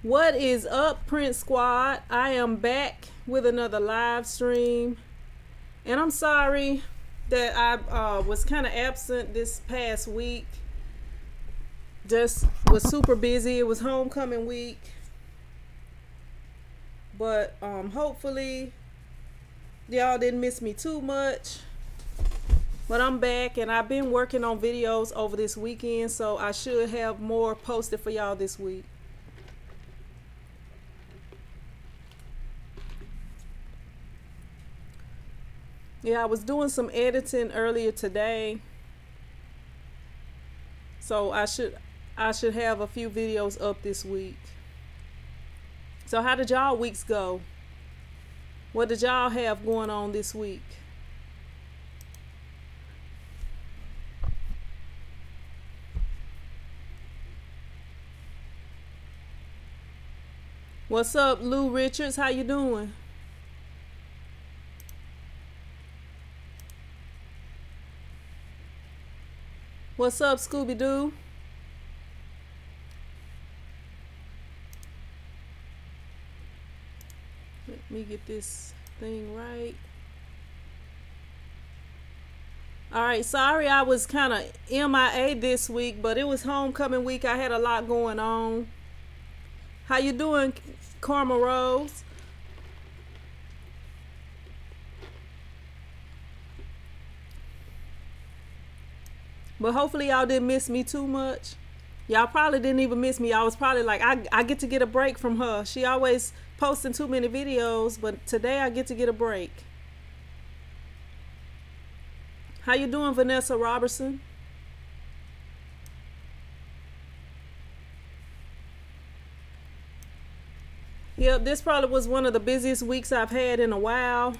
What is up, Prince Squad? I am back with another live stream, and I'm sorry that I was kind of absent this past week. Just was super busy. It was homecoming week, but hopefully y'all didn't miss me too much. But I'm back, and I've been working on videos over this weekend, so I should have more posted for y'all this week. Yeah, I was doing some editing earlier today, so I should have a few videos up this week. So how did y'all weeks go? What did y'all have going on this week? What's up, Lou Richards? How you doing? What's up, Scooby-Doo? Let me get this thing right. Alright, sorry I was kind of MIA this week, but it was homecoming week. I had a lot going on. How you doing, Karma Rose? But hopefully y'all didn't miss me too much. Y'all probably didn't even miss me. I was probably like, I get to get a break from her. She always posting too many videos, but today I get to get a break. How you doing, Vanessa Robertson? Yep, this probably was one of the busiest weeks I've had in a while,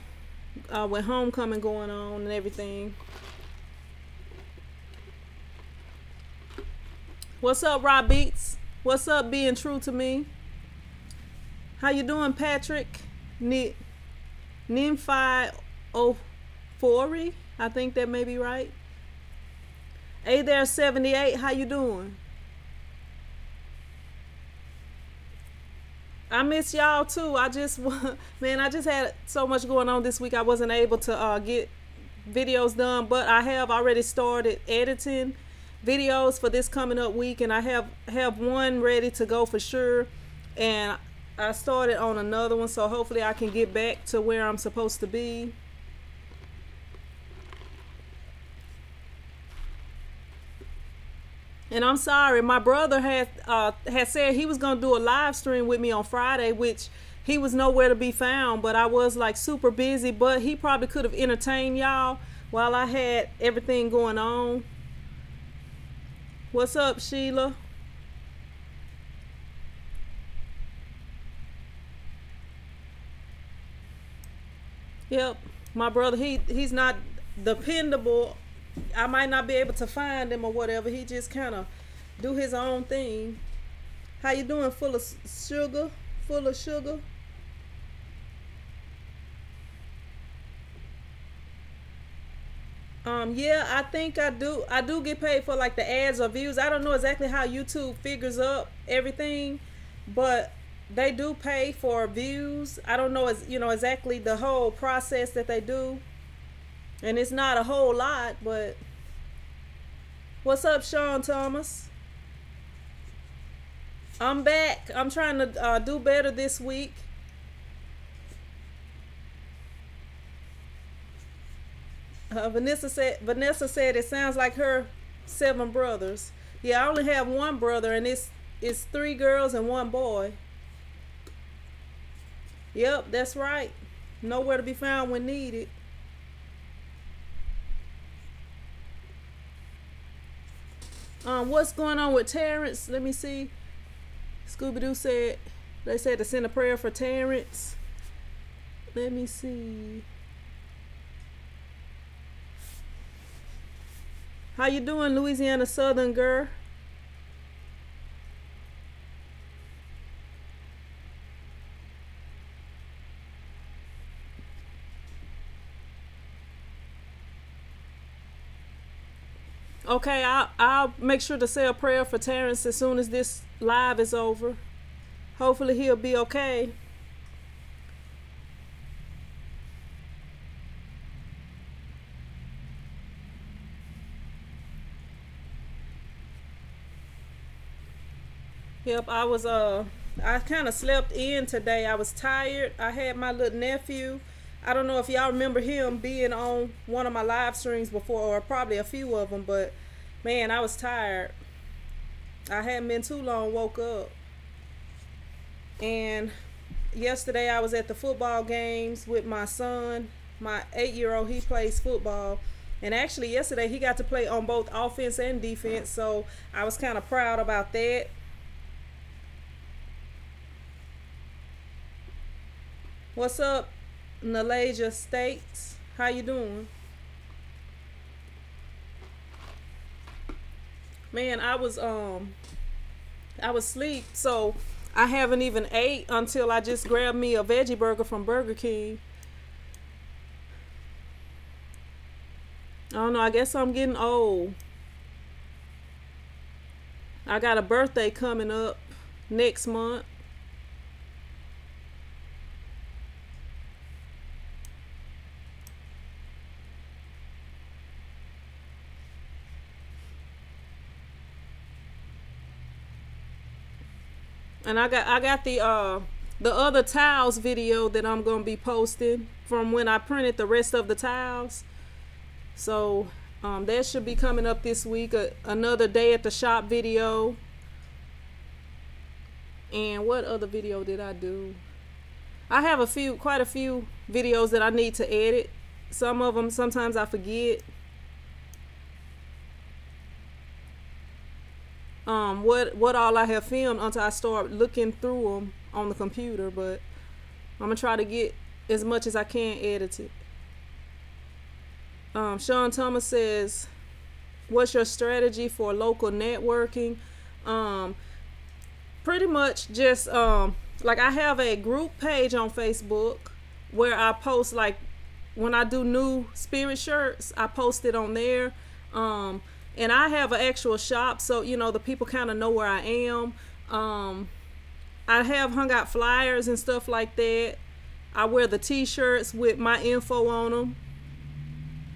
with homecoming going on and everything. What's up, Rob Beats? What's up, being true to me? How you doing, Patrick? Nimfi Ofori? I think that may be right. Hey there, 78. How you doing? I miss y'all too. I just had so much going on this week. I wasn't able to get videos done, but I have already started editing videos for this coming up week, and I have one ready to go for sure, and I started on another one, so hopefully I can get back to where I'm supposed to be. And I'm sorry, my brother had said he was gonna do a live stream with me on Friday, which he was nowhere to be found, but I was like super busy, but he probably could have entertained y'all while I had everything going on. What's up, Sheila? Yep, my brother, he's not dependable. I might not be able to find him or whatever. He just kind of do his own thing. How you doing? Full of sugar? Full of sugar? Yeah, I think I do get paid for like the ads or views. I don't know exactly how YouTube figures up everything, but they do pay for views. I don't know, exactly the whole process that they do, and it's not a whole lot. But what's up, Sean Thomas? I'm back. I'm trying to do better this week. Vanessa said it sounds like her 7 brothers. Yeah, I only have one brother, and it's 3 girls and 1 boy. Yep, that's right. Nowhere to be found when needed. What's going on with Terrence? Let me see. Scooby-Doo said they said to send a prayer for Terrence. Let me see. How you doing, Louisiana Southern girl? Okay, I'll make sure to say a prayer for Terrence as soon as this live is over. Hopefully he'll be okay. Yep, I kind of slept in today. I was tired. I had my little nephew. I don't know if y'all remember him being on one of my live streams before, or probably a few of them, but man, I was tired. I hadn't been too long, woke up. And yesterday I was at the football games with my son. My 8-year-old, he plays football. And actually yesterday he got to play on both offense and defense, so I was kind of proud about that. What's up, Nalaja States? How you doing? Man, I was asleep, so I haven't even ate until I just grabbed me a veggie burger from Burger King. I don't know, I guess I'm getting old. I got a birthday coming up next month. And I got the other tiles video that I'm gonna be posting from when I printed the rest of the tiles. So that should be coming up this week. Another day at the shop video. And what other video did I do? I have quite a few videos that I need to edit. Some of them sometimes I forget. What all I have filmed until I start looking through them on the computer, but I'm gonna try to get as much as I can edited. Sean Thomas says, what's your strategy for local networking? Pretty much just like I have a group page on Facebook where I post, like when I do new spirit shirts, I post it on there. And I have an actual shop, so you know the people kind of know where I am. I have hung out flyers and stuff like that. I wear the t-shirts with my info on them.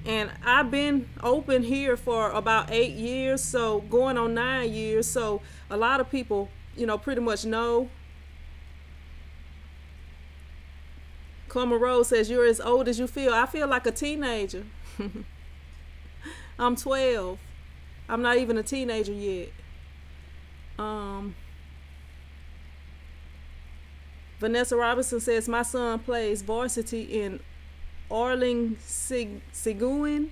And I've been open here for about 8 years, so going on 9 years. So a lot of people, you know, pretty much know. Karma Rose says, you're as old as you feel. I feel like a teenager. I'm 12. I'm not even a teenager yet. Vanessa Robinson says, my son plays varsity in Orling Seguin.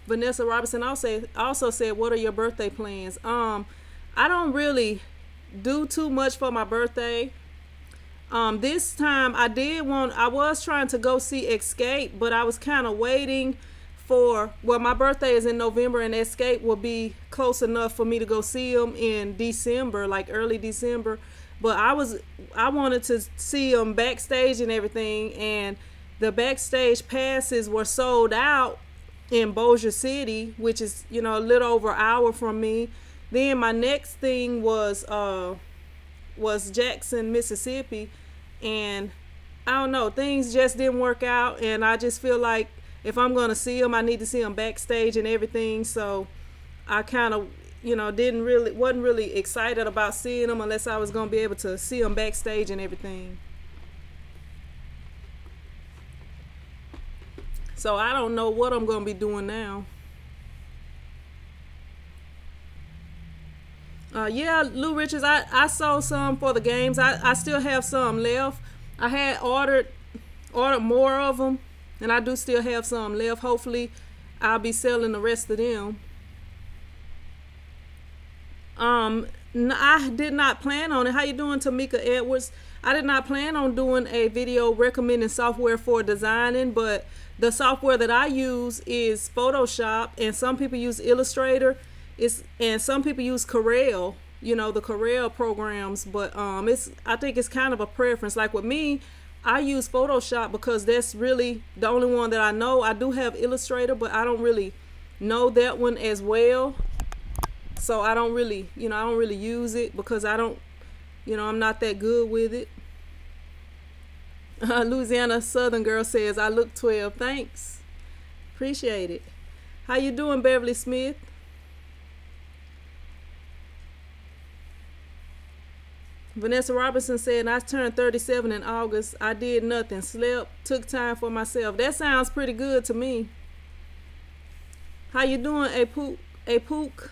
Vanessa Robinson also said, what are your birthday plans? I don't really do too much for my birthday. This time I was trying to go see Escape, but I was kind of waiting for, well, my birthday is in November and Escape will be close enough for me to go see them in December, like early December. But I wanted to see them backstage and everything, and the backstage passes were sold out in Bossier City, which is, you know, a little over an hour from me. Then my next thing was Jackson, Mississippi, and I don't know, things just didn't work out, and I just feel like if I'm gonna see them, I need to see them backstage and everything. So I kind of, you know, wasn't really excited about seeing them unless I was gonna be able to see them backstage and everything. So I don't know what I'm gonna be doing now. Yeah, Lou Richards, I sold some for the games. I still have some left. I had ordered more of them, and I do still have some left. Hopefully I'll be selling the rest of them. I did not plan on it. How you doing, Tamika Edwards? I did not plan on doing a video recommending software for designing, but the software that I use is Photoshop, and some people use Illustrator, and some people use Corel, you know, the Corel programs. But I think it's kind of a preference. Like with me, I use Photoshop because that's really the only one that I know. I do have Illustrator, but I don't really know that one as well. So I don't really, I don't really use it because I don't, I'm not that good with it. Louisiana Southern girl says, I look 12. Thanks. Appreciate it. How you doing, Beverly Smith? Vanessa Robinson said, I turned 37 in August. I did nothing. Slept, took time for myself. That sounds pretty good to me. How you doing, A Pook?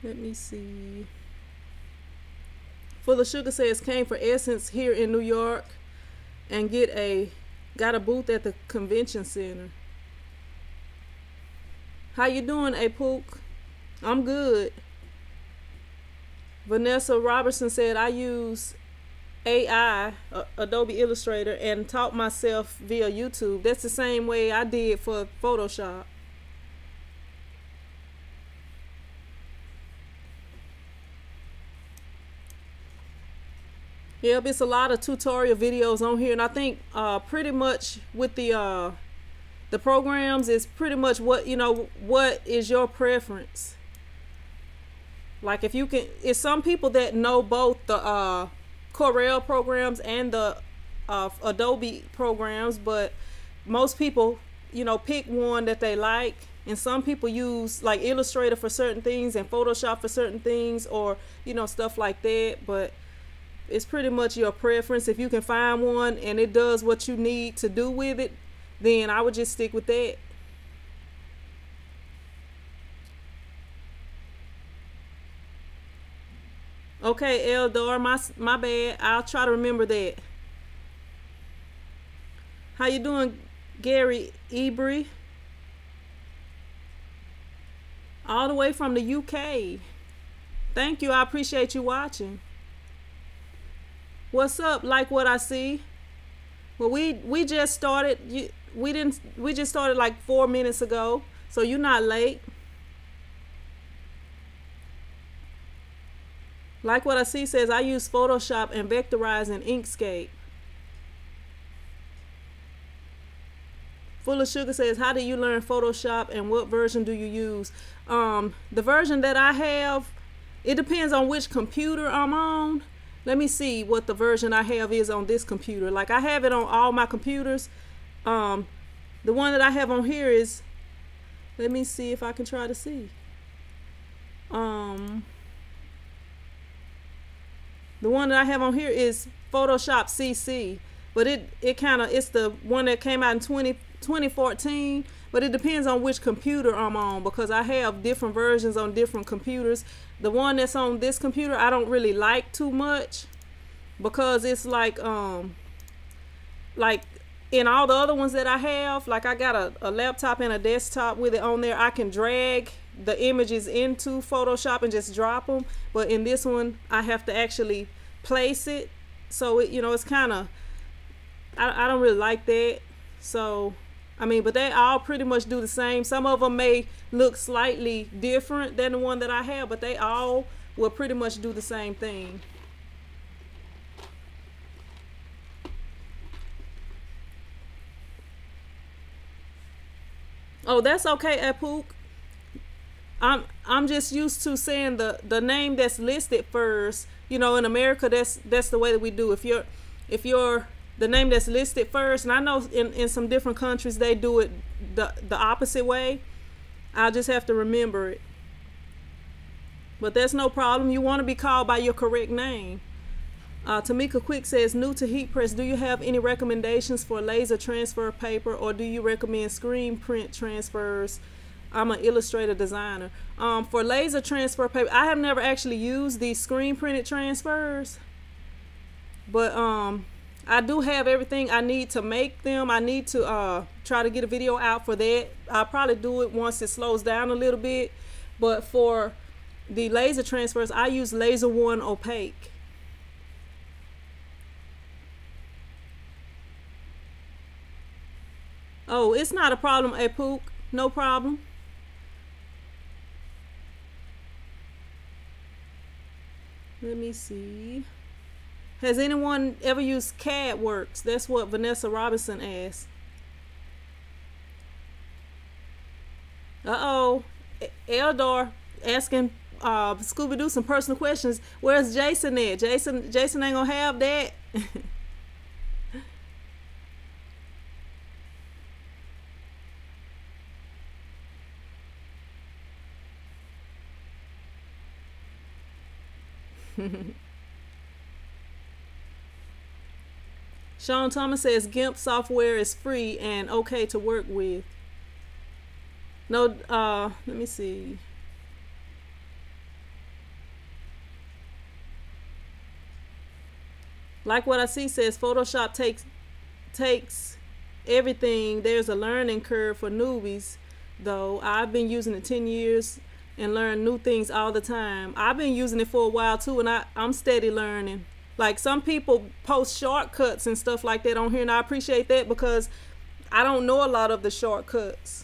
Let me see. Full of Sugar says, came for Essence here in New York and got a booth at the convention center. How you doing, A Pook? I'm good. Vanessa Robertson said, I use AI, Adobe Illustrator, and taught myself via YouTube. That's the same way I did for Photoshop. Yep, it's a lot of tutorial videos on here, and I think pretty much with the programs is pretty much what is your preference. Like if you can, it's some people that know both the Corel programs and the Adobe programs, but most people pick one that they like, and some people use like Illustrator for certain things and Photoshop for certain things, or stuff like that. But it's pretty much your preference. If you can find one and it does what you need to do with it, then I would just stick with that. Okay, Eldor, my bad. I'll try to remember that. How you doing, Gary Ebry? All the way from the UK. Thank you. I appreciate you watching. What's up? Like what I see? Well, we just started. We just started like 4 minutes ago, so you're not late. Like what I see says, I use Photoshop and Vectorize in Inkscape. Full of Sugar says, how do you learn Photoshop and what version do you use? The version that I have, it depends on which computer I'm on. Let me see what the version I have is on this computer. Like I have it on all my computers. The one that I have on here is, let me see if I can try to see. The one that I have on here is Photoshop CC, but it's the one that came out in 2014, but it depends on which computer I'm on, because I have different versions on different computers. The one that's on this computer I don't really like too much, because it's like in all the other ones that I have, like I got a laptop and a desktop with it on there, I can drag the images into Photoshop and just drop them, but in this one I have to actually place it, so it, it's kind of, I don't really like that. So I mean, but they all pretty much do the same. Some of them may look slightly different than the one that I have, but they all will pretty much do the same thing. Oh, that's okay, Apook. I'm just used to saying the name that's listed first. In America, that's the way that we do. If you're the name that's listed first, and I know in some different countries they do it the opposite way. I'll just have to remember it. But that's no problem. You want to be called by your correct name. Tamika Quick says, new to heat press, do you have any recommendations for laser transfer paper, or do you recommend screen print transfers? I'm an Illustrator designer. For laser transfer paper, I have never actually used these screen printed transfers, but I do have everything I need to make them. I need to try to get a video out for that. I'll probably do it once it slows down a little bit. But for the laser transfers, I use Laser One Opaque. Oh, it's not a problem, Apook. No problem. Let me see. Has anyone ever used CAD Works? That's what Vanessa Robinson asked. Uh-oh. Eldor asking Scooby-Doo some personal questions. Where's Jason at? Jason ain't gonna have that. Sean Thomas says GIMP software is free and okay to work with. No, let me see. Like what I see says Photoshop takes everything. There's a learning curve for newbies, though. I've been using it 10 years and learn new things all the time. I've been using it for a while too, and I'm steady learning. Like some people post shortcuts and stuff like that on here, and I appreciate that because I don't know a lot of the shortcuts.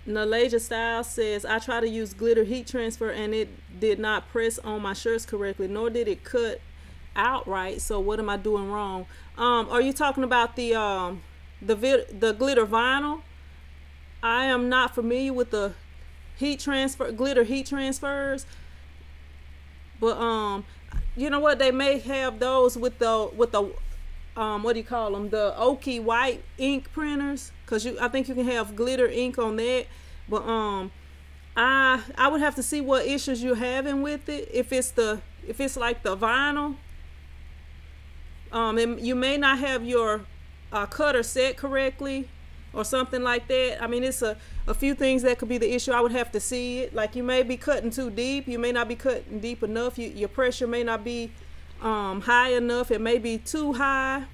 Nalaja Style says, I try to use glitter heat transfer and it did not press on my shirts correctly, nor did it cut out right. So what am I doing wrong? Are you talking about the glitter vinyl? I am not familiar with the glitter heat transfers, but you know what, they may have those with the what do you call them, the oaky white ink printers, because I think you can have glitter ink on that. But I would have to see what issues you're having with it. If it's like the vinyl, and you may not have your cutter set correctly or something like that. I mean, it's a few things that could be the issue. I would have to see it. Like you may be cutting too deep. You may not be cutting deep enough. Your pressure may not be high enough. It may be too high.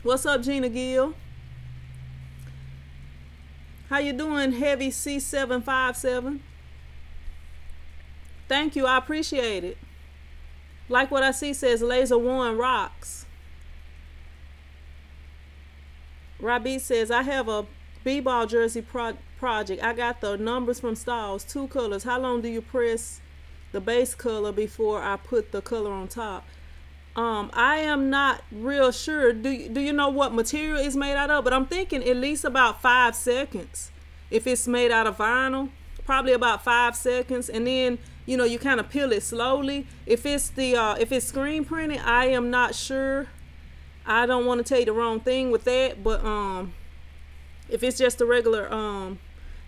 What's up, Gina Gill? How you doing, Heavy C757? Thank you, I appreciate it. Like what I see says Laser One rocks. Rabi says, I have a b-ball jersey project. I got the numbers from Styles, 2 colors. How long do you press the base color before I put the color on top? I am not real sure. Do you know what material it's made out of? But I'm thinking at least about 5 seconds. If it's made out of vinyl, probably about 5 seconds, and then you kind of peel it slowly. If it's if screen printed, I am not sure. I don't want to tell you the wrong thing with that, but if it's just a regular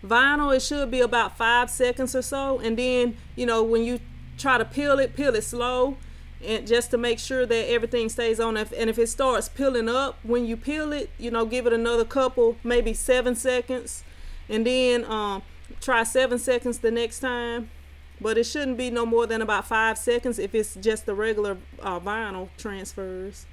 vinyl, it should be about 5 seconds or so. And then when you try to peel it slow, and just to make sure that everything stays on. And if it starts peeling up when you peel it, give it another couple, maybe 7 seconds, and then try 7 seconds the next time. But it shouldn't be no more than about 5 seconds if it's just the regular vinyl transfers.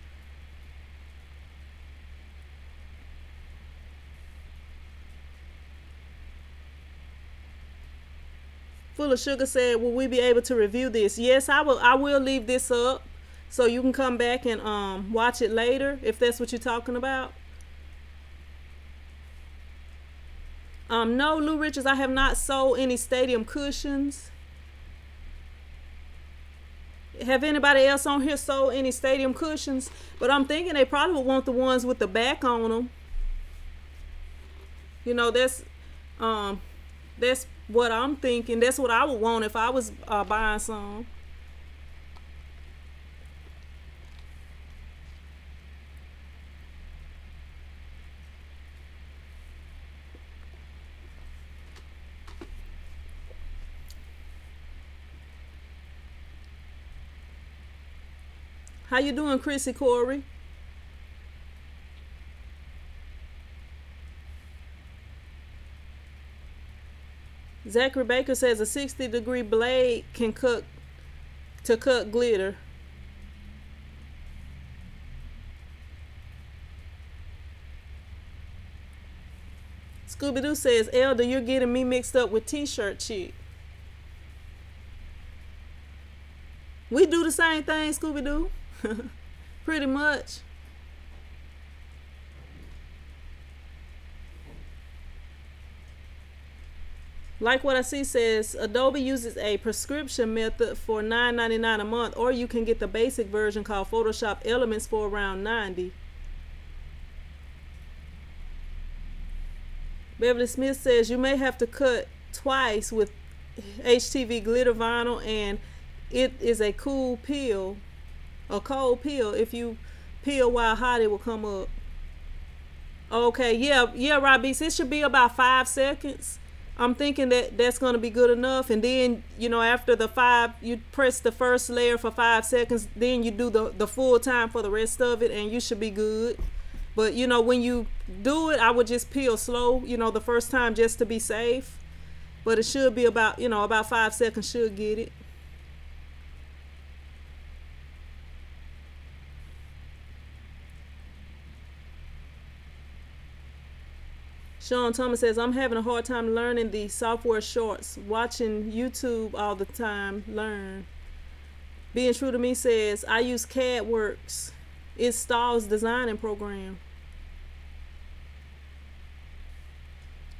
Full of Sugar said, will we be able to review this? Yes, I will leave this up so you can come back and watch it later if that's what you're talking about. No, Lou Richards, I have not sold any stadium cushions. Have anybody else on here sold any stadium cushions? But I'm thinking they probably would want the ones with the back on them. That's what I'm thinking. That's what I would want if I was buying some. How you doing, Chrissy Corey? Zachary Baker says a 60-degree blade can cut glitter. Scooby-Doo says, Elder, you're getting me mixed up with T-shirt chick. We do the same thing, Scooby-Doo. Pretty much. Like what I see says, Adobe uses a prescription method for $9.99 a month, or you can get the basic version called Photoshop Elements for around $90. Beverly Smith says you may have to cut twice with HTV glitter vinyl, and it is a cool peel, a cold peel. If you peel while hot, it will come up. Okay, yeah, Robbie, it should be about 5 seconds. I'm thinking that that's going to be good enough. And then, you know, after the 5, you press the first layer for 5 seconds. Then you do the full time for the rest of it, and you should be good. But, you know, when you do it, I would just peel slow, you know, the first time just to be safe. But it should be about, you know, about 5 seconds should get it. Sean Thomas says, I'm having a hard time learning the software shorts. Watching YouTube all the time, learn. Being True to Me says, I use CAD Works. It stalls designing program.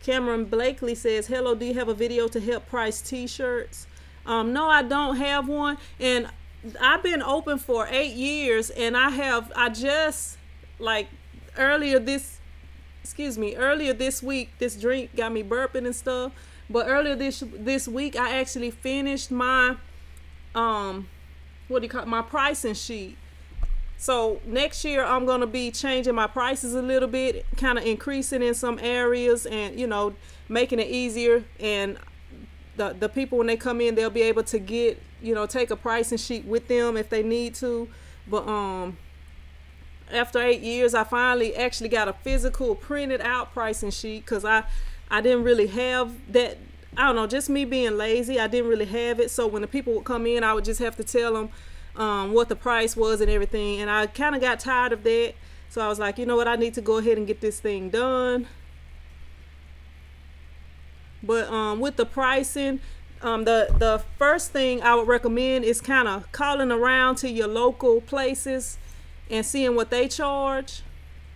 Cameron Blakely says, hello, do you have a video to help price t-shirts? No, I don't have one. And I've been open for 8 years, and I just, like, earlier this week, this drink got me burping and stuff. But earlier this week, I actually finished my my pricing sheet. So next year I'm gonna be changing my prices a little bit, kind of increasing in some areas, and you know, making it easier. And the people, when they come in, they'll be able to get, you know, take a pricing sheet with them if they need to. But after 8 years, I finally actually got a physical printed out pricing sheet, because I didn't really have that. I don't know, just me being lazy, I didn't really have it. So when the people would come in, I would just have to tell them what the price was and everything, and I kind of got tired of that. So I was like, you know what, I need to go ahead and get this thing done. But with the pricing, the first thing I would recommend is kind of calling around to your local places and seeing what they charge.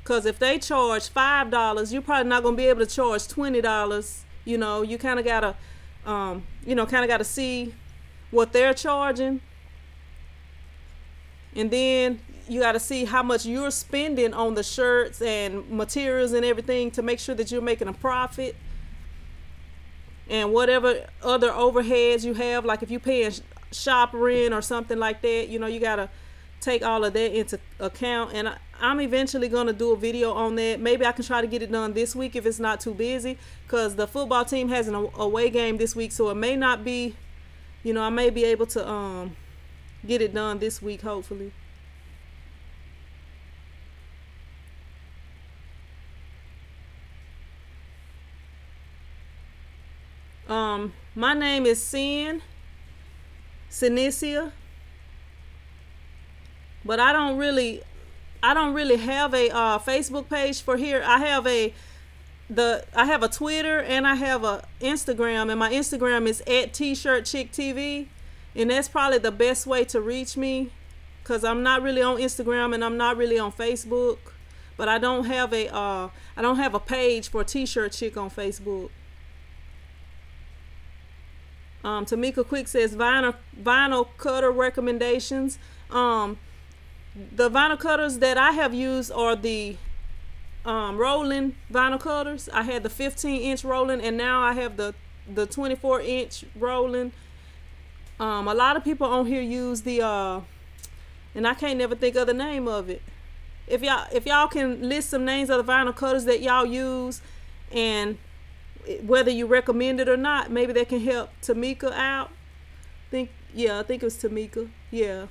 Because if they charge $5, you're probably not going to be able to charge $20. You know, you kind of gotta see what they're charging. And then you got to see how much you're spending on the shirts and materials and everything to make sure that you're making a profit. And whatever other overheads you have, like if you're paying shop rent or something like that, you know, you got to take all of that into account. And I'm eventually going to do a video on that. Maybe I can try to get it done this week if it's not too busy, because the football team has an away game this week. So it may not be, you know, I may be able to get it done this week, hopefully. My name is Sinicia, but I don't really have a Facebook page for here. I have a Twitter, and I have a Instagram, and my Instagram is @TshirtChickTV. And that's probably the best way to reach me, because I'm not really on Instagram and I'm not really on Facebook. But I don't have a page for T-Shirt Chick on Facebook. Tamika Quick says vinyl cutter recommendations. The vinyl cutters that I have used are the rolling vinyl cutters. I had the 15-inch rolling, and now I have the 24-inch rolling. A lot of people on here use the and I can't never think of the name of it. If y'all can list some names of the vinyl cutters that y'all use, and whether you recommend it or not, maybe that can help Tamika out. I think it was Tamika. Yeah.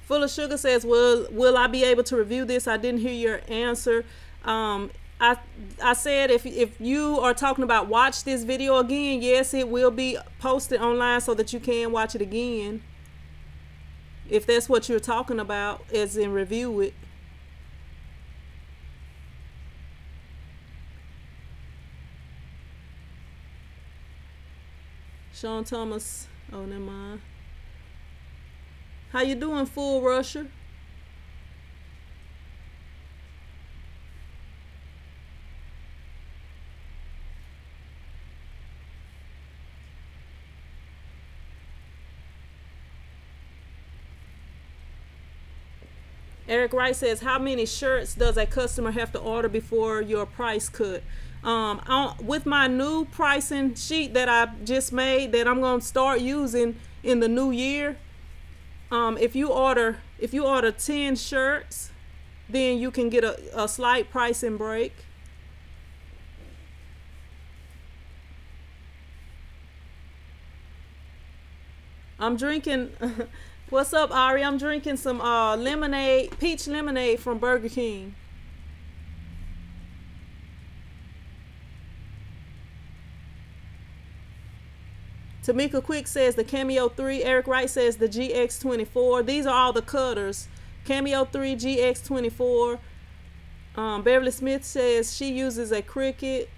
Full of Sugar says, will I be able to review this? I didn't hear your answer. I said if you are talking about watch this video again, yes, it will be posted online so that you can watch it again. if that's what you're talking about, as in review it. Sean Thomas, oh, never mind. How you doing, Full Rusher? Eric Wright says, how many shirts does a customer have to order before your price cut? With my new pricing sheet that I just made, that I'm going to start using in the new year, if you order 10 shirts, then you can get a slight pricing break. I'm drinking what's up, Ari? I'm drinking some lemonade, peach lemonade from Burger King. Tamika Quick says the Cameo 3. Eric Wright says the GX24. These are all the cutters. Cameo 3, GX24. Beverly Smith says she uses a Cricut.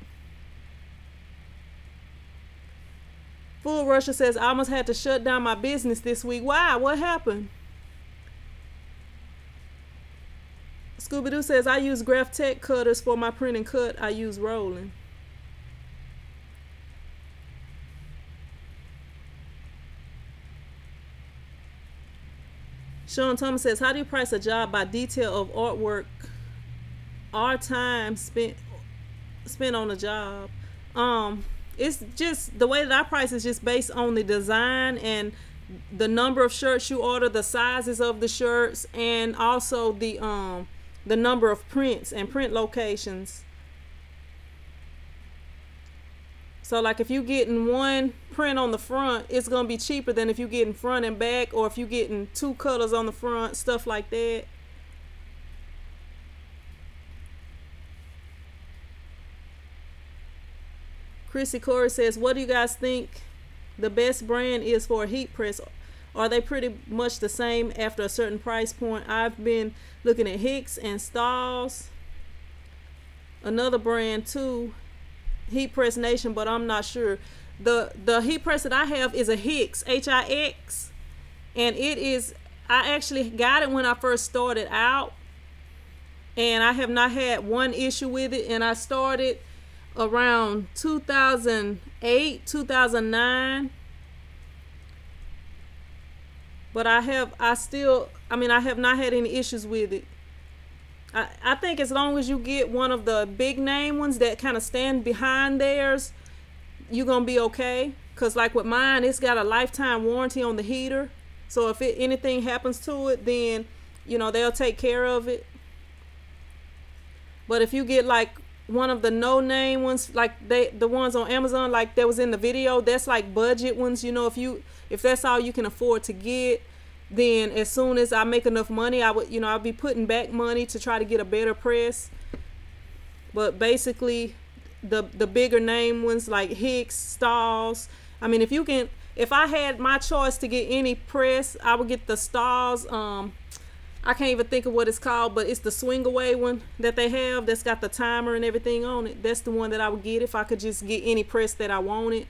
Full Russia says I almost had to shut down my business this week. Why? What happened? Scooby-Doo says I use Graph Tech cutters for my print and cut. I use rolling. Sean Thomas says, how do you price a job by detail of artwork or time spent on a job? It's just the way that I price is just based on the design and the number of shirts you order, the sizes of the shirts, and also the number of prints and print locations. So like if you getting one print on the front, it's gonna be cheaper than if you getting front and back, or if you getting 2 colors on the front, stuff like that. Chrissy Corey says, what do you guys think the best brand is for a heat press? Are they pretty much the same after a certain price point? I've been looking at Hicks and Stahls. Another brand too, Heat Press Nation, but I'm not sure. The heat press that I have is a Hicks, H-I-X, and it is, I actually got it when I first started out, and I have not had one issue with it, and I started around 2008, 2009, but I have not had any issues with it. I think as long as you get one of the big name ones that kind of stand behind theirs, you're gonna be okay. Cause like with mine, it's got a lifetime warranty on the heater, so if anything happens to it, then they'll take care of it. But if you get like one of the no name ones, like the ones on Amazon, like that was in the video, that's like budget ones. If that's all you can afford to get, then as soon as I make enough money, I'll be putting back money to try to get a better press. But basically the bigger name ones like Hicks, Stahls, if I had my choice to get any press, I would get the Stahls. I can't even think of what it's called, but it's the swing away one that they have that's got the timer and everything on it. That's the one that I would get if I could just get any press that I wanted.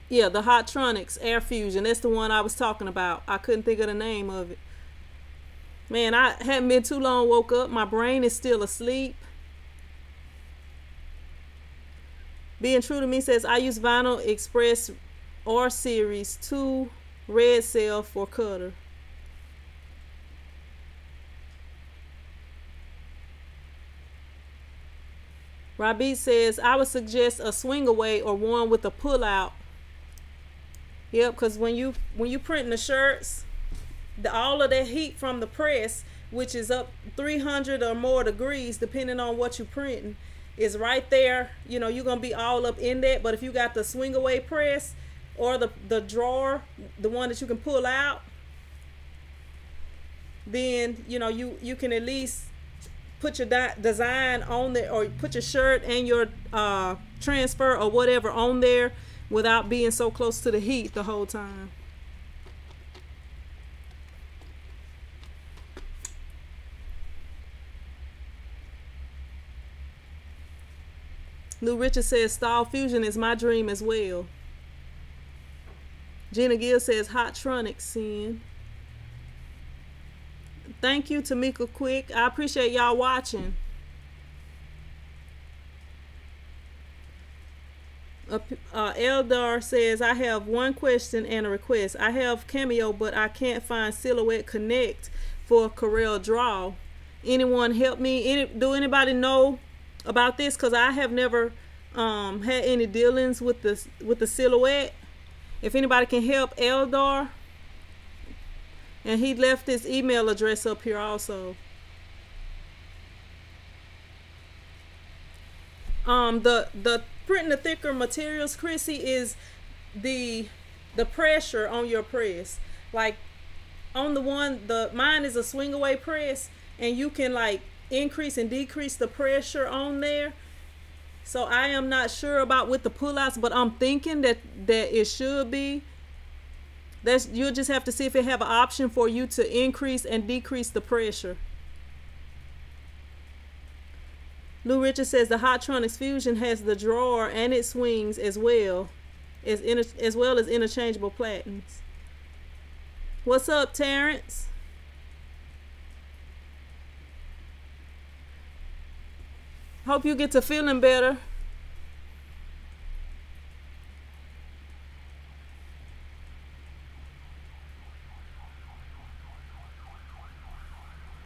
Yeah, the Hottronics Air Fusion. That's the one I was talking about. I couldn't think of the name of it. Man, I hadn't been too long woke up. My brain is still asleep. Being True to Me says, I use Vinyl Express R Series 2 red cell for cutter. Rabi says, I would suggest a swing away or one with a pull out. Yep, because when you printing the shirts, all of that heat from the press, which is up 300 or more degrees depending on what you're printing, is right there. You're gonna be all up in that. But if you got the swing away press or the drawer, the one that you can pull out, then you can at least put your design on there, or put your shirt and your transfer or whatever on there without being so close to the heat the whole time. Lou Richard says stall fusion is my dream as well. Gina Gill says hot tronics sin. Thank you, Tamika Quick. I appreciate y'all watching. Eldar says, I have one question and a request. I have Cameo, but I can't find Silhouette Connect for Corel Draw. Anyone help me? Do anybody know about this? Because I have never had any dealings with the Silhouette. If anybody can help Eldar. And he left his email address up here also. The printing the thicker materials, Chrissy, is the pressure on your press. Like on the one, mine is a swing away press, and you can like increase and decrease the pressure on there. So I am not sure about with the pullouts, but I'm thinking that it should be. You'll just have to see if it have an option for you to increase and decrease the pressure. Lou Richard says the Hotronix Fusion has the drawer and it swings as well as interchangeable platens. What's up, Terrence? Hope you get to feeling better.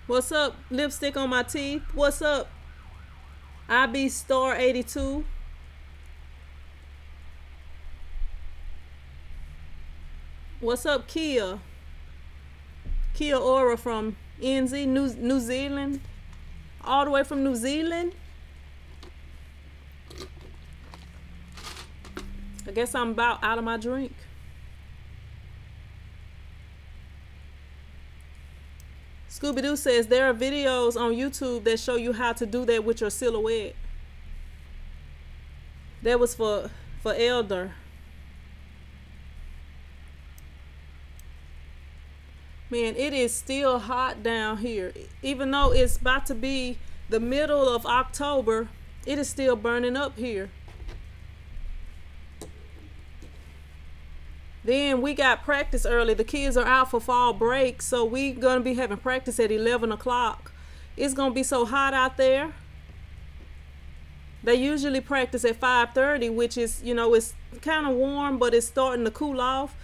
What's up, lipstick on my teeth? What's up, IB Star 82? What's up, Kia? Kia Aura from NZ, New Zealand. All the way from New Zealand. I guess I'm about out of my drink. Scooby-Doo says there are videos on YouTube that show you how to do that with your silhouette. That was for Elder. Man, it is still hot down here. Even though it's about to be the middle of October, it is still burning up here. Then we got practice early. The kids are out for fall break, so we gonna be having practice at 11 o'clock. It's gonna be so hot out there. They usually practice at 5:30, which is, you know, it's kind of warm, but it's starting to cool off.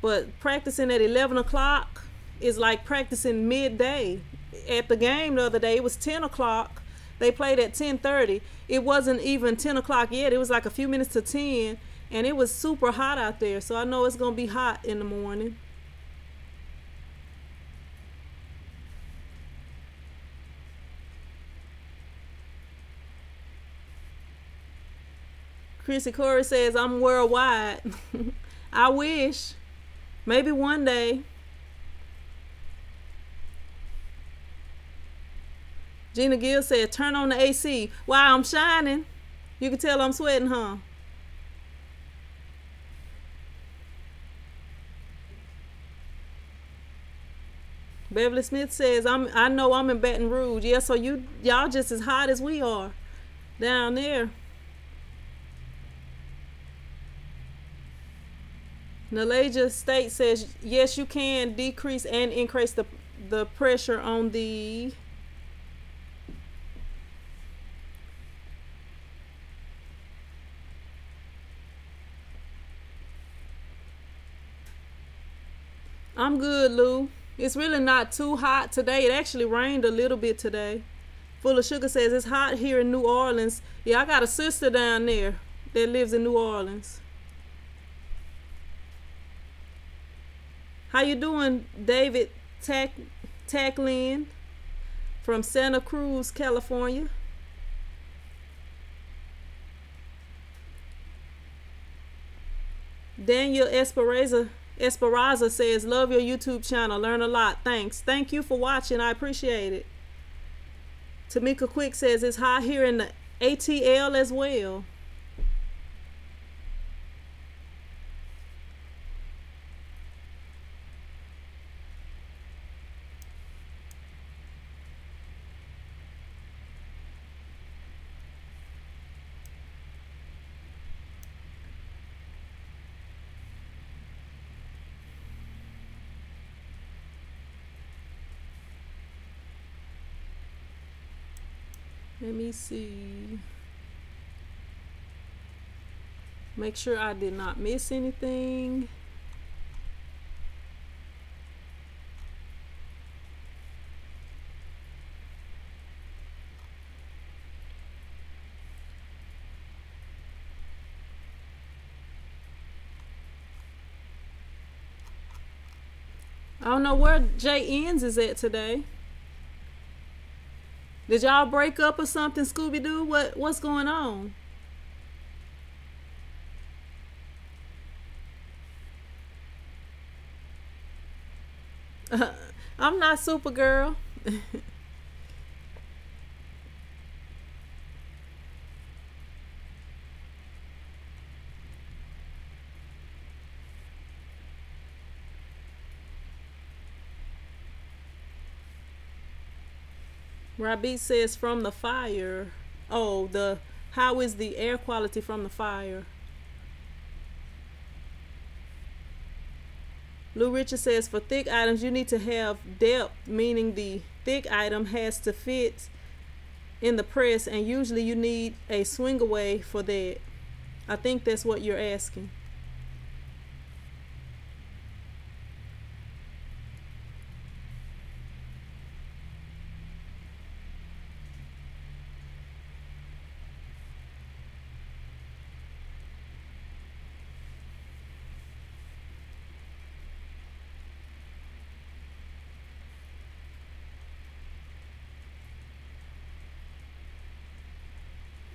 But practicing at 11 o'clock is like practicing midday. At the game the other day, it was 10 o'clock. They played at 10:30. It wasn't even 10 o'clock yet. It was like a few minutes to 10. And it was super hot out there, so I know it's gonna be hot in the morning. Chrissy Corey says, I'm worldwide. I wish. Maybe one day. Gina Gill said, turn on the AC. Wow, I'm shining. You can tell I'm sweating, huh? Beverly Smith says, I know I'm in Baton Rouge. Yeah, so y'all just as hot as we are down there. Nalaja State says, yes, you can decrease and increase the pressure on the I'm good, Lou. It's really not too hot today. It actually rained a little bit today. Full of Sugar says it's hot here in New Orleans. Yeah, I got a sister down there that lives in New Orleans. How you doing, David Tacklin from Santa Cruz, California? Daniel Esperanza says, love your YouTube channel. Learn a lot. Thanks. Thank you for watching. I appreciate it. Tamika Quick says it's hot here in the ATL as well. Let me see. Make sure I did not miss anything. I don't know where Jay Ends is at today. Did y'all break up or something, Scooby-Doo? What's going on? I'm not Supergirl. Rabi says from the fire. Oh, how is the air quality from the fire? Lou Richard says for thick items you need to have depth, meaning the thick item has to fit in the press, and usually you need a swing away for that. I think that's what you're asking.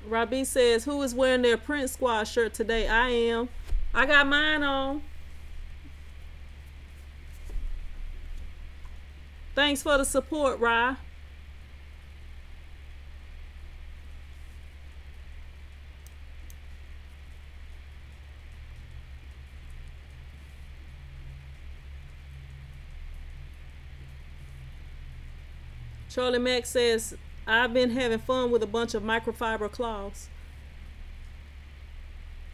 Rabi says, who is wearing their Prince Squad shirt today? I am. I got mine on. Thanks for the support, Ra. Charlie Mack says, I've been having fun with a bunch of microfiber cloths.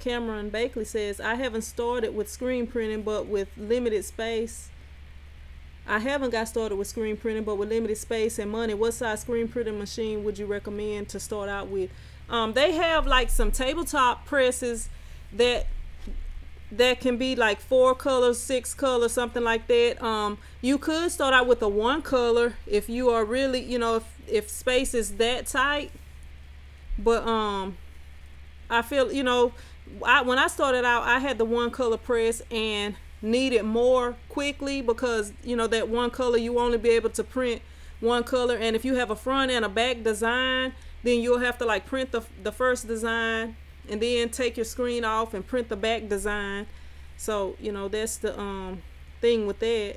Cameron Bakley says, I haven't started with screen printing, but with limited space. I haven't got started with screen printing, but with limited space and money, what size screen printing machine would you recommend to start out with? They have like some tabletop presses that can be like 4 colors, 6 colors, something like that. You could start out with a 1 color if you are really, you know, if space is that tight. But I feel, you know, when I started out, I had the 1 color press and needed more quickly because, you know, that 1 color, you only be able to print 1 color. And if you have a front and a back design, then you'll have to like print the first design and then take your screen off and print the back design. So, you know, that's the thing with that.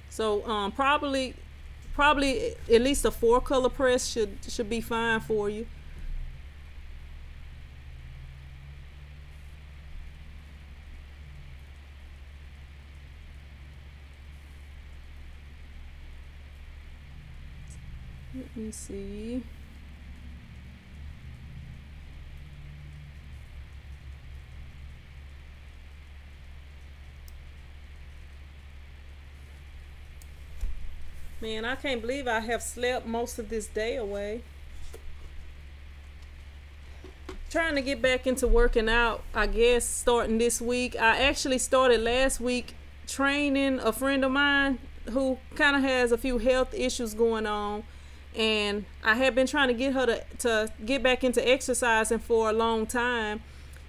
So probably at least a 4 color press should be fine for you. Let me see. Man, I can't believe I have slept most of this day away. Trying to get back into working out, I guess, starting this week. I actually started last week training a friend of mine who kind of has a few health issues going on. And I had been trying to get her to get back into exercising for a long time.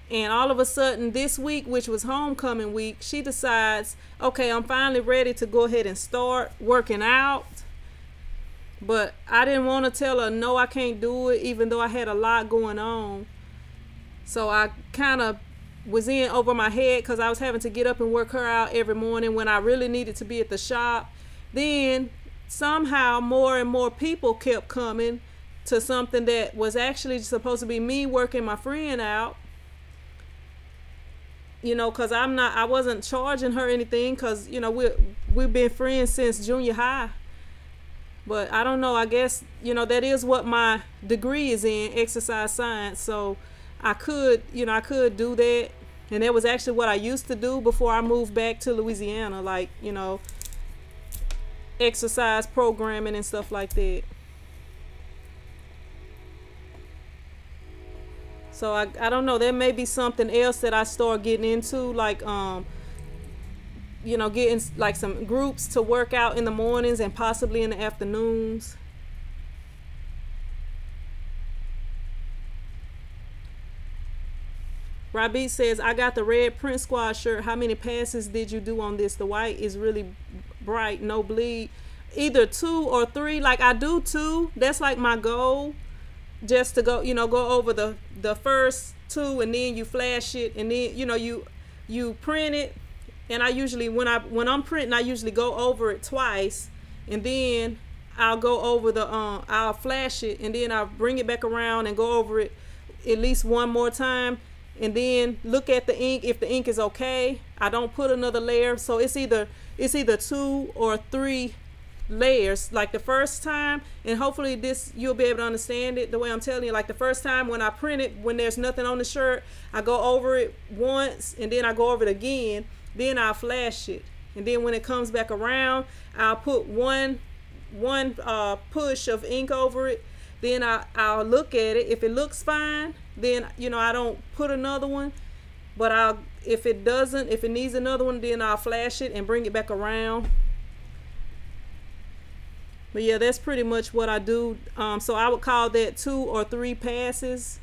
And all of a sudden this week, which was homecoming week, she decides, okay, I'm finally ready to go ahead and start working out. But I didn't want to tell her no, I can't do it, even though I had a lot going on. So I kind of was in over my head because I was having to get up and work her out every morning when I really needed to be at the shop. Then somehow more and more people kept coming to something that was actually supposed to be me working my friend out. You know, because I wasn't charging her anything because, you know, we've been friends since junior high. But I don't know, I guess, you know, that is what my degree is in, exercise science. So I could do that. And that was actually what I used to do before I moved back to Louisiana, like, you know, exercise programming and stuff like that. So I don't know, there may be something else that I start getting into, like you know, getting like some groups to work out in the mornings and possibly in the afternoons. Rabi says, I got the red print squad shirt. How many passes did you do on this? The white is really bright, no bleed. Either 2 or 3. Like I do 2. That's like my goal. Just to go, you know, go over the first 2 and then you flash it and then, you know, you print it. And I usually, when I'm printing, I usually go over it twice, and then I'll go over I'll flash it, and then I'll bring it back around and go over it at least one more time, and then look at the ink. If the ink is okay, I don't put another layer. So it's either 2 or 3 layers. Like the first time, and hopefully this you'll be able to understand it the way I'm telling you. Like the first time when I print it, when there's nothing on the shirt, I go over it once, and then I go over it again. Then I'll flash it, and then when it comes back around, I'll put one push of ink over it. Then I'll look at it. If it looks fine, then, you know, I don't put another one. But if it needs another one, then I'll flash it and bring it back around. But yeah, that's pretty much what I do. So I would call that 2 or 3 passes.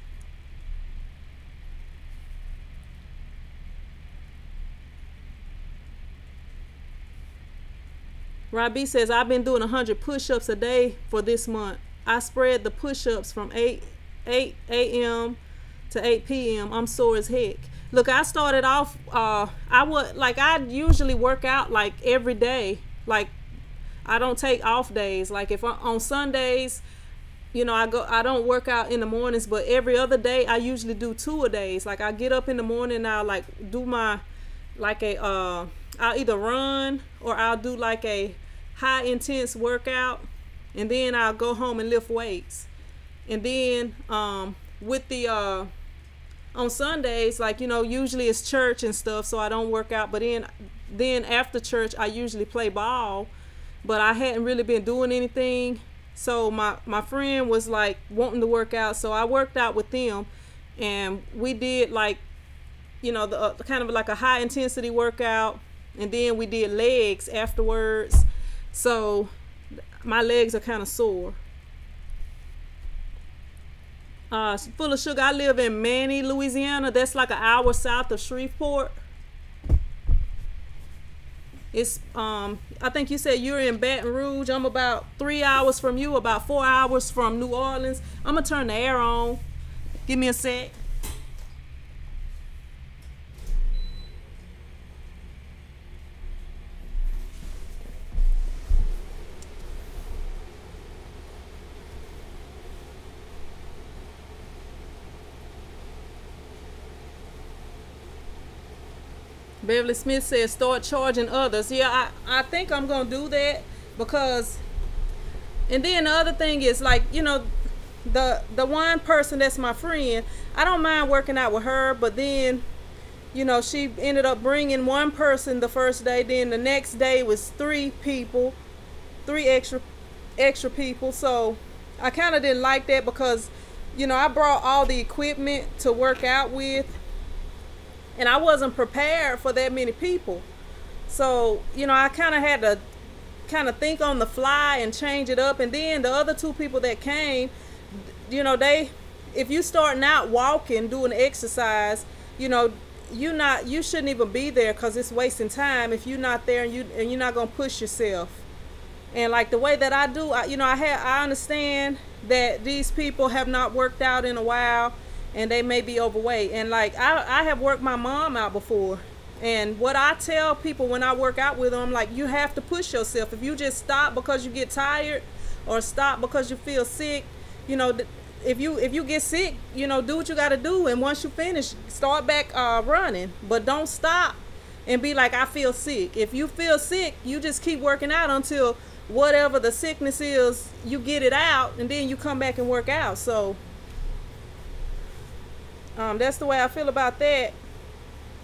Rabi says, I've been doing 100 push-ups a day for this month. I spread the push-ups from 8 a.m. to 8 p.m. I'm sore as heck. Look, I started off, I usually work out like every day. Like, I don't take off days. Like if on Sundays, you know, I don't work out in the mornings, but every other day I usually do 2 a days. Like I get up in the morning and I'll like do my, like I'll either run or I'll do like a high intense workout, and then I'll go home and lift weights. And then with the on Sundays, like, you know, usually it's church and stuff, so I don't work out. But then after church I usually play ball, but I hadn't really been doing anything. So my friend was like wanting to work out, so I worked out with them, and we did like, you know, the kind of like a high intensity workout, and then we did legs afterwards. So my legs are kind of sore. Full of sugar. I live in Manny, Louisiana. That's like an hour south of Shreveport. It's I think you said you're in Baton Rouge. I'm about 3 hours from you, about 4 hours from New Orleans. I'm gonna turn the air on. Give me a sec. Beverly Smith says start charging others. Yeah, I think I'm gonna do that, because, and then the other thing is, like, you know, the one person that's my friend, I don't mind working out with her, but then, you know, she ended up bringing one person the first day, then the next day was 3 extra people. So I kind of didn't like that, because, you know, I brought all the equipment to work out with, and I wasn't prepared for that many people. So, you know, I kind of had to kind of think on the fly and change it up. And then the other 2 people that came, you know, if you starting out walking, doing exercise, you know, you shouldn't even be there, because it's wasting time if you're not there and you're not gonna push yourself. And like the way that I do, I understand that these people have not worked out in a while and they may be overweight. And like I have worked my mom out before. And what I tell people when I work out with them, like, you have to push yourself. If you just stop because you get tired or stop because you feel sick, if you get sick, do what you got to do. And once you finish, start back running. But don't stop and be like, I feel sick. If you feel sick, you just keep working out until whatever the sickness is, you get it out, and then you come back and work out. So that's the way I feel about that.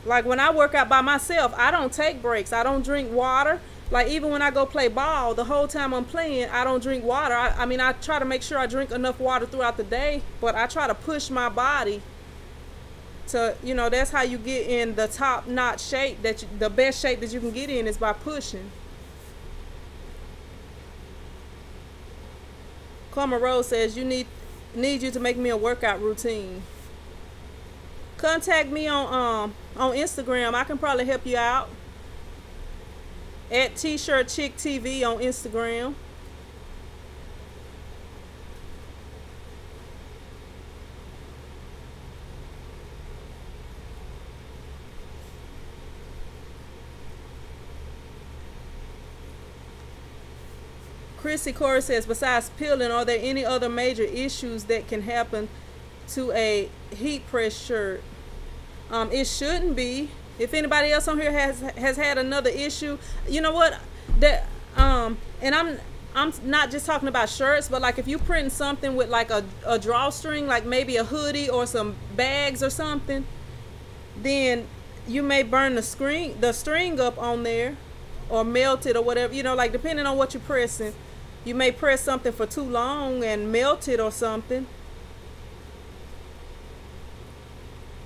Like when I work out by myself, I don't take breaks. I don't drink water. Like even when I go play ball, the whole time I'm playing, I don't drink water. I try to make sure I drink enough water throughout the day, but I try to push my body to, that's how you get in the top-notch shape, the best shape that you can get in is by pushing. Karma Rose says, need you to make me a workout routine. Contact me on Instagram. I can probably help you out at T-Shirt Chick TV on Instagram. Chrissy Corey says, besides peeling, are there any other major issues that can happen to a heat press shirt? It shouldn't be. If anybody else on here has had another issue, you know what? And I'm not just talking about shirts, but like if you print something with like a drawstring, like maybe a hoodie or some bags or something, then you may burn the string up on there, or melt it or whatever. Like depending on what you're pressing, you may press something for too long and melt it or something.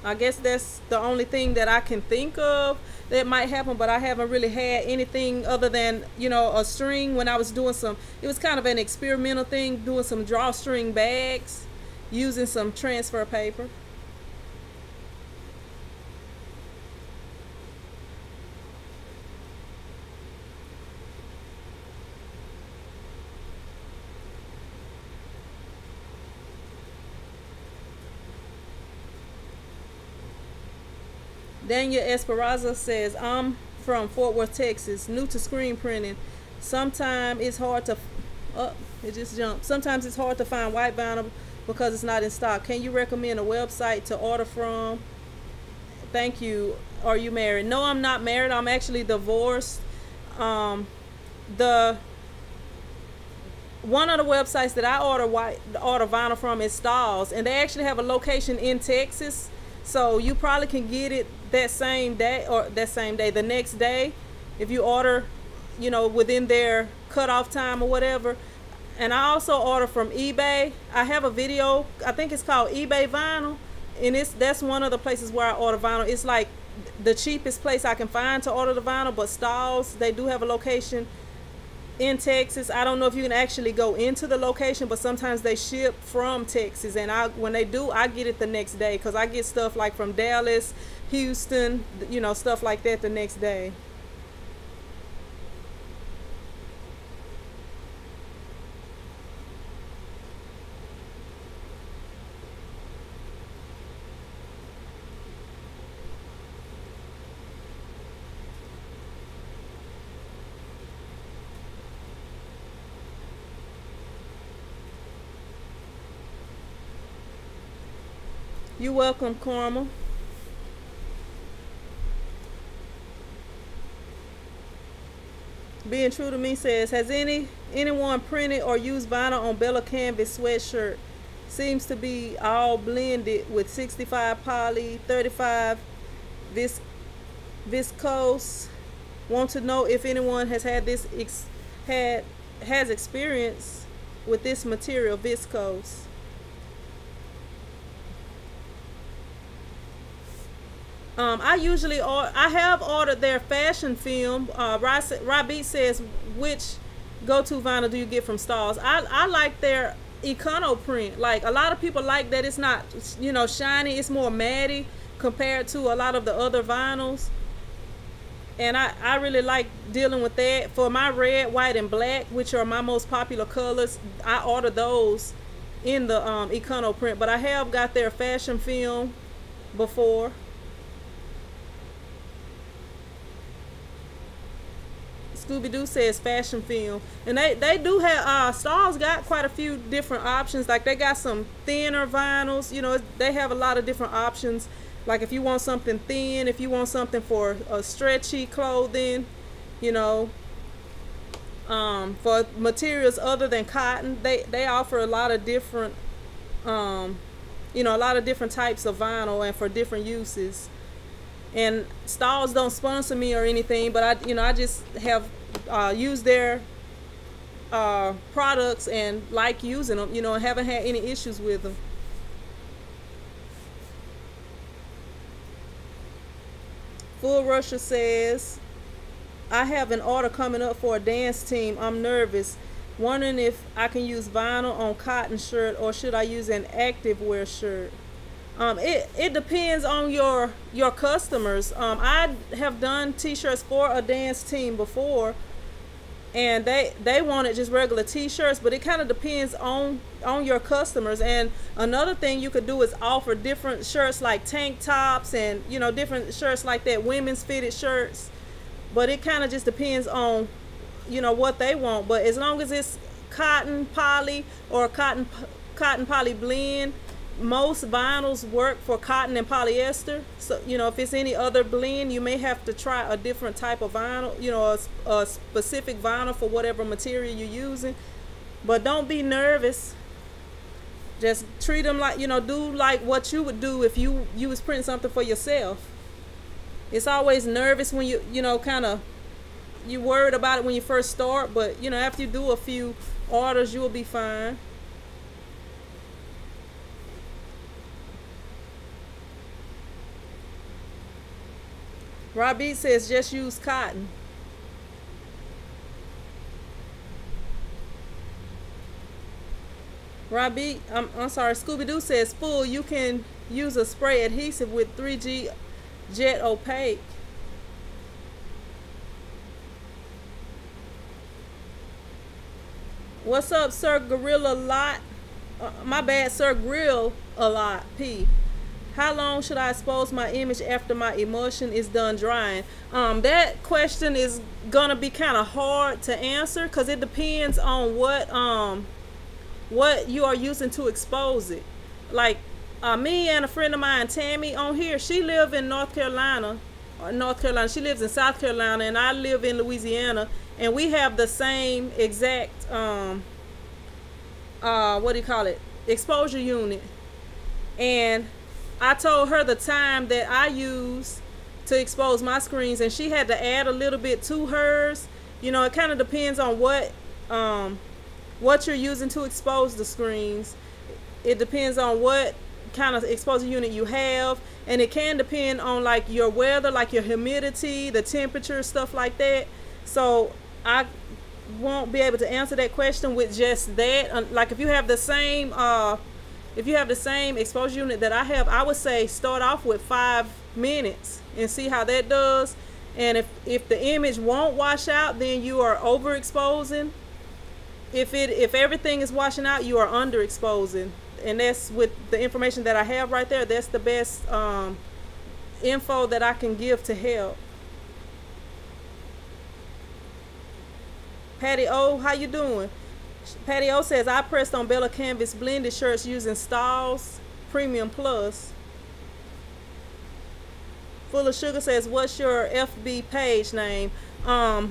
I guess that's the only thing that I can think of that might happen, but I haven't really had anything other than, a string when I was doing it was kind of an experimental thing, doing some drawstring bags, using some transfer paper. Daniel Esperanza says, I'm from Fort Worth, Texas, new to screen printing. Sometimes it's hard to Sometimes it's hard to find white vinyl because it's not in stock. Can you recommend a website to order from? Thank you. Are you married? No, I'm not married. I'm actually divorced. One of the websites that I order vinyl from is Stalls, and they actually have a location in Texas. So you probably can get it that same day, the next day, if you order, within their cutoff time or whatever. And I also order from eBay. I have a video, I think it's called eBay Vinyl, and that's one of the places where I order vinyl. It's like the cheapest place I can find to order the vinyl, but Stalls, they do have a location in Texas. I don't know if you can actually go into the location, but sometimes they ship from Texas, and when they do, I get it the next day, because I get stuff like from Dallas, Houston, stuff like that the next day. You're welcome, Karma. Being True to Me says, has anyone printed or used vinyl on Bella Canvas sweatshirt? Seems to be all blended with 65 poly, 35 viscose. Want to know if anyone has had this has experience with this material, viscose. I have ordered their fashion film. Robbie says, which go-to vinyl do you get from Stalls? I like their Econo print. Like a lot of people like that it's not, shiny. It's more matty compared to a lot of the other vinyls. And I really like dealing with that. For my red, white, and black, which are my most popular colors, I order those in the Econo print. But I have got their fashion film before. Scooby-Doo says fashion film. And they do have, Stars got quite a few different options. Like they got some thinner vinyls. You know, they have a lot of different options. Like if you want something thin, if you want something for a stretchy clothing, you know, for materials other than cotton, they offer a lot of different, you know, a lot of different types of vinyl and for different uses. And Stars don't sponsor me or anything, but I just have used their products and like using them, you know, and haven't had any issues with them. Full Rusher says, I have an order coming up for a dance team. I'm nervous. Wondering if I can use vinyl on cotton shirt or should I use an active wear shirt? It depends on your customers. I have done t-shirts for a dance team before, and they wanted just regular t-shirts, but it kind of depends on your customers. And another thing you could do is offer different shirts like tank tops and, you know, different shirts like that, women's fitted shirts. But it kind of just depends on, you know, what they want. But as long as it's cotton poly or cotton poly blend, most vinyls work for cotton and polyester. So, you know, if it's any other blend, you may have to try a different type of vinyl, you know, a specific vinyl for whatever material you're using. But don't be nervous. Just treat them like, you know, do like what you would do if you was printing something for yourself. It's always nervous when you know, kind of, you worried about it when you first start, but, you know, after you do a few orders, you will be fine. Robbie says just use cotton. Robbie, I'm sorry, Scooby-Doo says full, you can use a spray adhesive with 3G jet opaque. What's up, Sir Gorilla Lot? My bad, Sir Grill a lot. P. How long should I expose my image after my emulsion is done drying? That question is gonna be kind of hard to answer because it depends on what you are using to expose it. Like me and a friend of mine, Tammy, on here, she live in North Carolina. She lives in South Carolina, and I live in Louisiana, and we have the same exact what do you call it, exposure unit. And I told her the time that I use to expose my screens, and she had to add a little bit to hers. You know, it kind of depends on what you're using to expose the screens. It depends on what kind of exposure unit you have, and it can depend on like your weather, like your humidity, the temperature, stuff like that. So I won't be able to answer that question with just that. Like if you have the same exposure unit that I have, I would say start off with 5 minutes and see how that does. And if the image won't wash out, then you are overexposing. If everything is washing out, you are underexposing. And that's with the information that I have right there. That's the best info that I can give to help. Patty O, how you doing? Patty O says, I pressed on Bella Canvas blended shirts using Stahl's Premium Plus. Full of Sugar says, what's your FB page name? I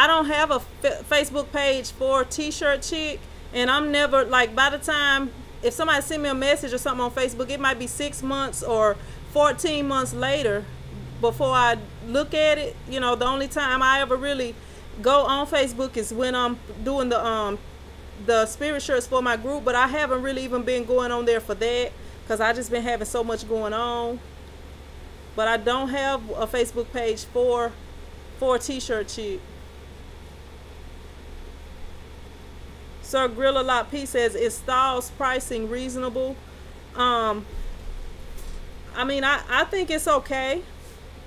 don't have a Facebook page for T-Shirt Chick, and I'm never, like, by the time, if somebody send me a message or something on Facebook, it might be 6 months or 14 months later before I look at it. You know, the only time I ever really go on Facebook is when I'm doing the spirit shirts for my group, but I haven't really even been going on there for that because I just been having so much going on. But I don't have a Facebook page for T-Shirt Chick. Sir Grilla Lot P says, is Stahl's pricing reasonable? I mean, I think it's okay.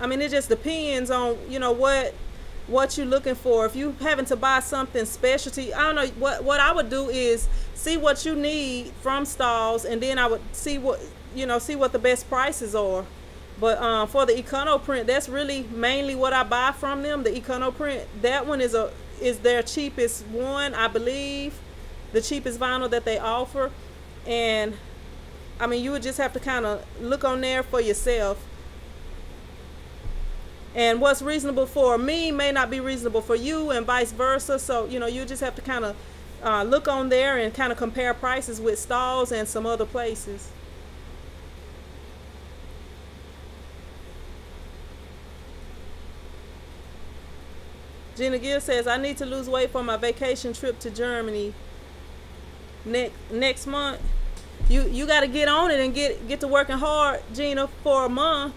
I mean, it just depends on, you know, what you're looking for. If you having to buy something specialty, I don't know, what I would do is see what you need from stalls, and then I would see what, you know, see what the best prices are. But for the Econo print, that's really mainly what I buy from them. The Econo print, that one is their cheapest one, I believe, the cheapest vinyl that they offer. And I mean, you would just have to kind of look on there for yourself. And what's reasonable for me may not be reasonable for you, and vice versa. So, you know, you just have to kind of look on there and kind of compare prices with stalls and some other places. Gina Gill says, I need to lose weight for my vacation trip to Germany next month. You got to get on it and get to working hard, Gina, for a month.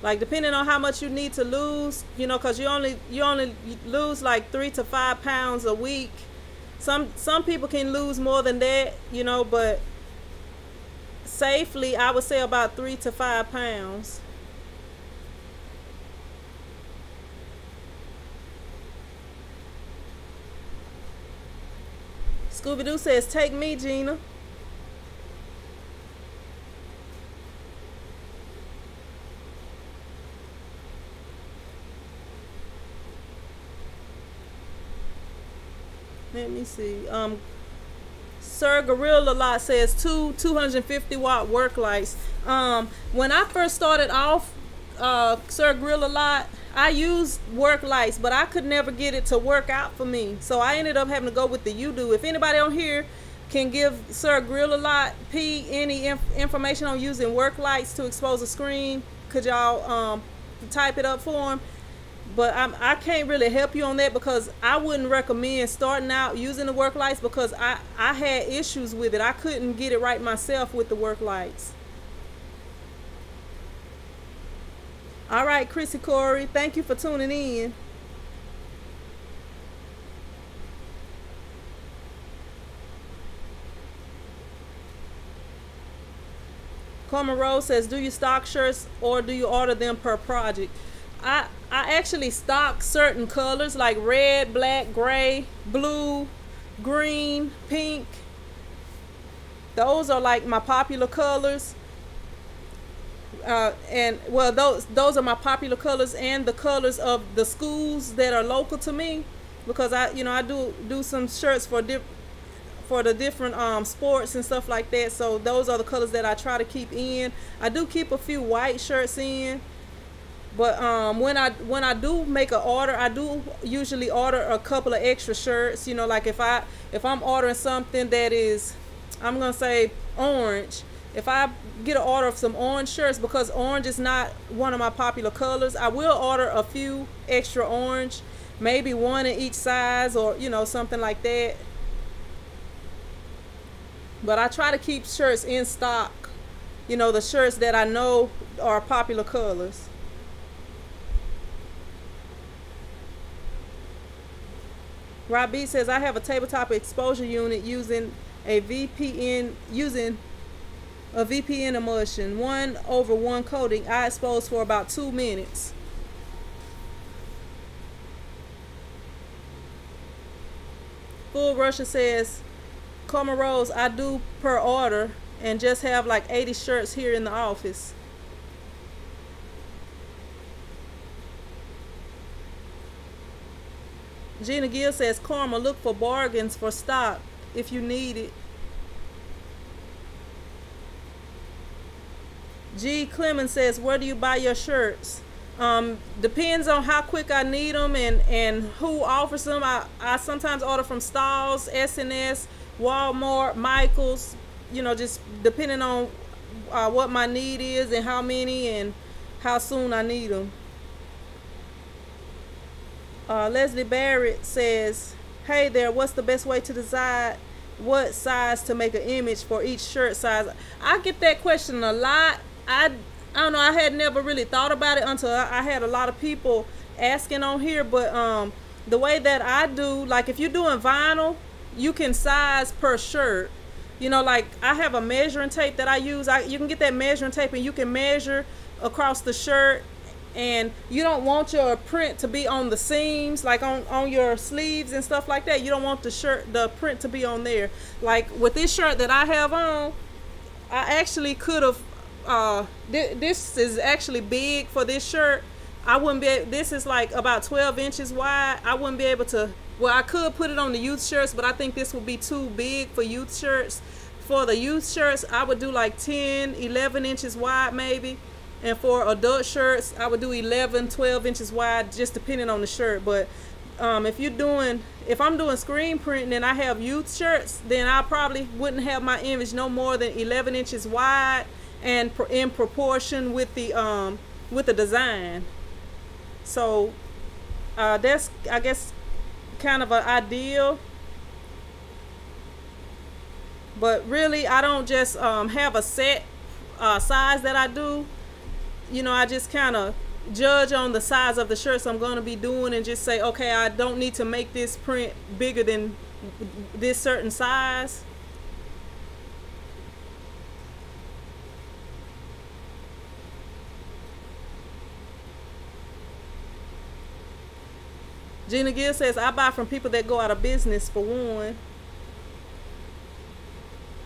Like, depending on how much you need to lose, you know, because you only lose like 3 to 5 pounds a week. Some people can lose more than that, you know, but safely I would say about 3 to 5 pounds. Scooby-Doo says, take me, Gina. Let me see. Sir Gorilla Lot says 250-watt work lights. When I first started off, Sir Gorilla Lot, I used work lights, but I could never get it to work out for me. So I ended up having to go with the U-Do. If anybody on here can give Sir Gorilla Lot P any information on using work lights to expose a screen, could y'all type it up for him? But I can't really help you on that, because I wouldn't recommend starting out using the work lights, because I had issues with it. I couldn't get it right myself with the work lights. All right, Chrissy Corey, thank you for tuning in. Carmen Rose says, do you stock shirts or do you order them per project? I actually stock certain colors like red, black, gray, blue, green, pink. Those are like my popular colors. And well, those are my popular colors and the colors of the schools that are local to me, because I do some shirts for the different sports and stuff like that. So those are the colors that I try to keep in. I do keep a few white shirts in, but when I do make an order, I do usually order a couple of extra shirts. You know, like if I'm ordering something that is, I'm gonna say orange. If I get an order of some orange shirts, because orange is not one of my popular colors, I will order a few extra orange, maybe one in each size, or you know, something like that. But I try to keep shirts in stock, you know, the shirts that I know are popular colors. Rob B says, I have a tabletop exposure unit using a VPN emulsion, 1/1 coating. I expose for about 2 minutes. Full Russia says, Carmen Rose, I do per order and just have like 80 shirts here in the office. Gina Gill says, Karma, look for bargains for stock if you need it. G. Clemens says, where do you buy your shirts? Depends on how quick I need them and who offers them. I sometimes order from Stalls, S&S, Walmart, Michaels, you know, just depending on what my need is and how many and how soon I need them. Leslie Barrett says, hey there, what's the best way to decide what size to make an image for each shirt size? I get that question a lot. I don't know, I had never really thought about it until I had a lot of people asking on here. But the way that I do, like if you're doing vinyl, you can size per shirt. You know, like I have a measuring tape that I use. You can get that measuring tape and you can measure across the shirt, and you don't want your print to be on the seams, like on your sleeves and stuff like that. You don't want the print to be on there. Like with this shirt that I have on, I actually could have this is actually big for this shirt. I wouldn't be, this is like about 12 inches wide. I wouldn't be able to, well, I could put it on the youth shirts, but I think this would be too big for youth shirts. For the youth shirts, I would do like 10, 11 inches wide maybe. And for adult shirts, I would do 11, 12 inches wide, just depending on the shirt. But if I'm doing screen printing and I have youth shirts, then I probably wouldn't have my image no more than 11 inches wide and in proportion with the design. So that's, I guess, kind of an ideal. But really, I don't just have a set size that I do. You know, I just kind of judge on the size of the shirts I'm going to be doing and just say, okay, I don't need to make this print bigger than this certain size. Gina Gill says, I buy from people that go out of business, for one.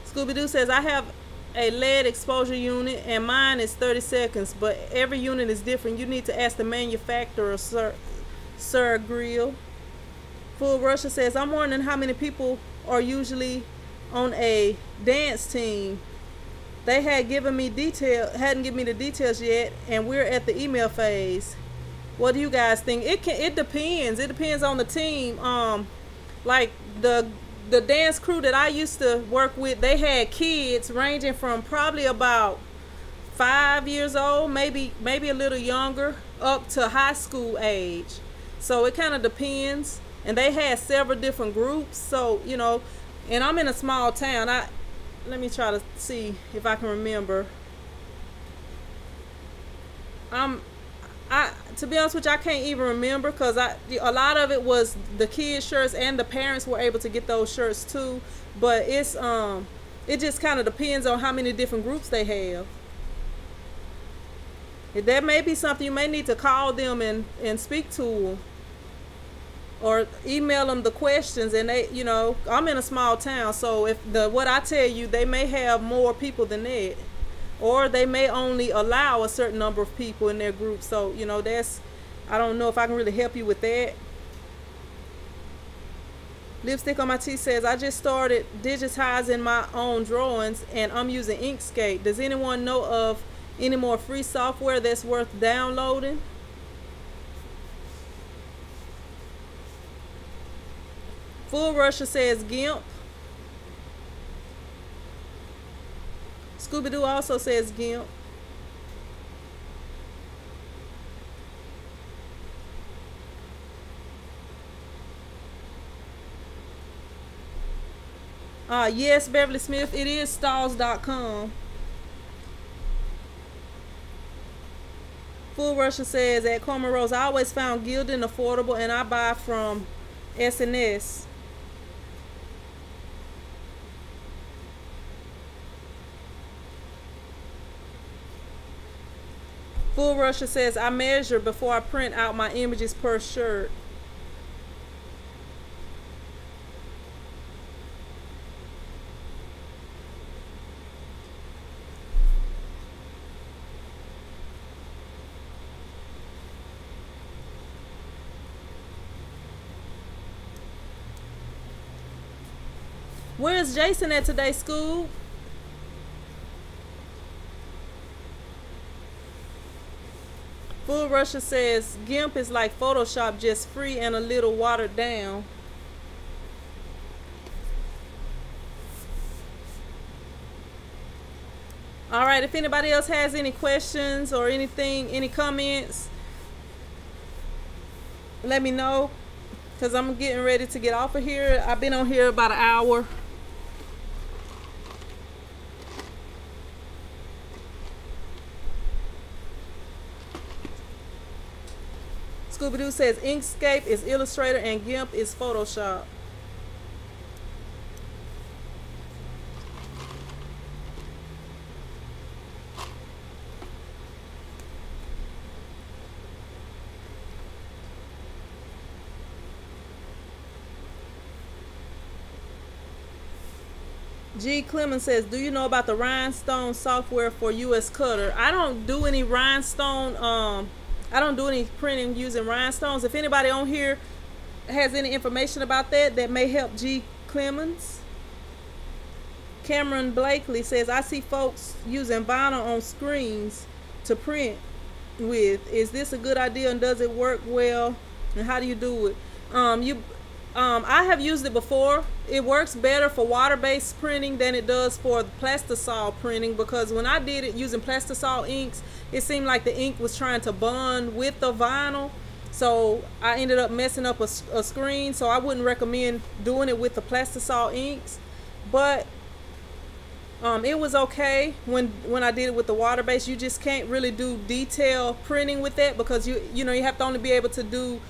Scooby-Doo says, I have a lead exposure unit and mine is 30 seconds, but every unit is different. You need to ask the manufacturer, Sir Grill. Full Russia says, I'm wondering how many people are usually on a dance team. They hadn't given me the details yet, and we're at the email phase. What do you guys think? It depends. It depends on the team. Like the dance crew that I used to work with, they had kids ranging from probably about 5 years old, maybe a little younger, up to high school age. So it kind of depends. And they had several different groups. So, you know, and I'm in a small town. Let me try to see if I can remember. To be honest with you, I can't even remember, because a lot of it was the kids' shirts, and the parents were able to get those shirts too. But it just kind of depends on how many different groups they have. That may be something you may need to call them and speak to them, or email them the questions. And they, you know, I'm in a small town, so if what I tell you, they may have more people than that. Or they may only allow a certain number of people in their group. So, you know, I don't know if I can really help you with that. Lipstick on My Teeth says, I just started digitizing my own drawings and I'm using Inkscape. Does anyone know of any more free software that's worth downloading? Full Russia says GIMP. Scooby-Doo also says GIMP. Yes, Beverly Smith, it is stalls.com. Full Russia says, at Coleman Rose, I always found gilding affordable and I buy from S&S. Full Russia says, I measure before I print out my images per shirt. Where's Jason at today, school? Full Russia says GIMP is like Photoshop, just free and a little watered down. All right, if anybody else has any questions or anything, any comments, let me know, because I'm getting ready to get off of here. I've been on here about an hour. Scooby-Doo says Inkscape is Illustrator and GIMP is Photoshop. G. Clemens says, do you know about the rhinestone software for US Cutter? I don't do any rhinestone, I don't do any printing using rhinestones. If anybody on here has any information about that, that may help G. Clemens. Cameron Blakely says, I see folks using vinyl on screens to print with. Is this a good idea and does it work well? And how do you do it? I have used it before. It works better for water-based printing than it does for plastisol printing, because when I did it using plastisol inks, it seemed like the ink was trying to bond with the vinyl, so I ended up messing up a screen. So I wouldn't recommend doing it with the plastisol inks, but it was okay when I did it with the water-based. You just can't really do detail printing with that, because you know, you have to only be able to do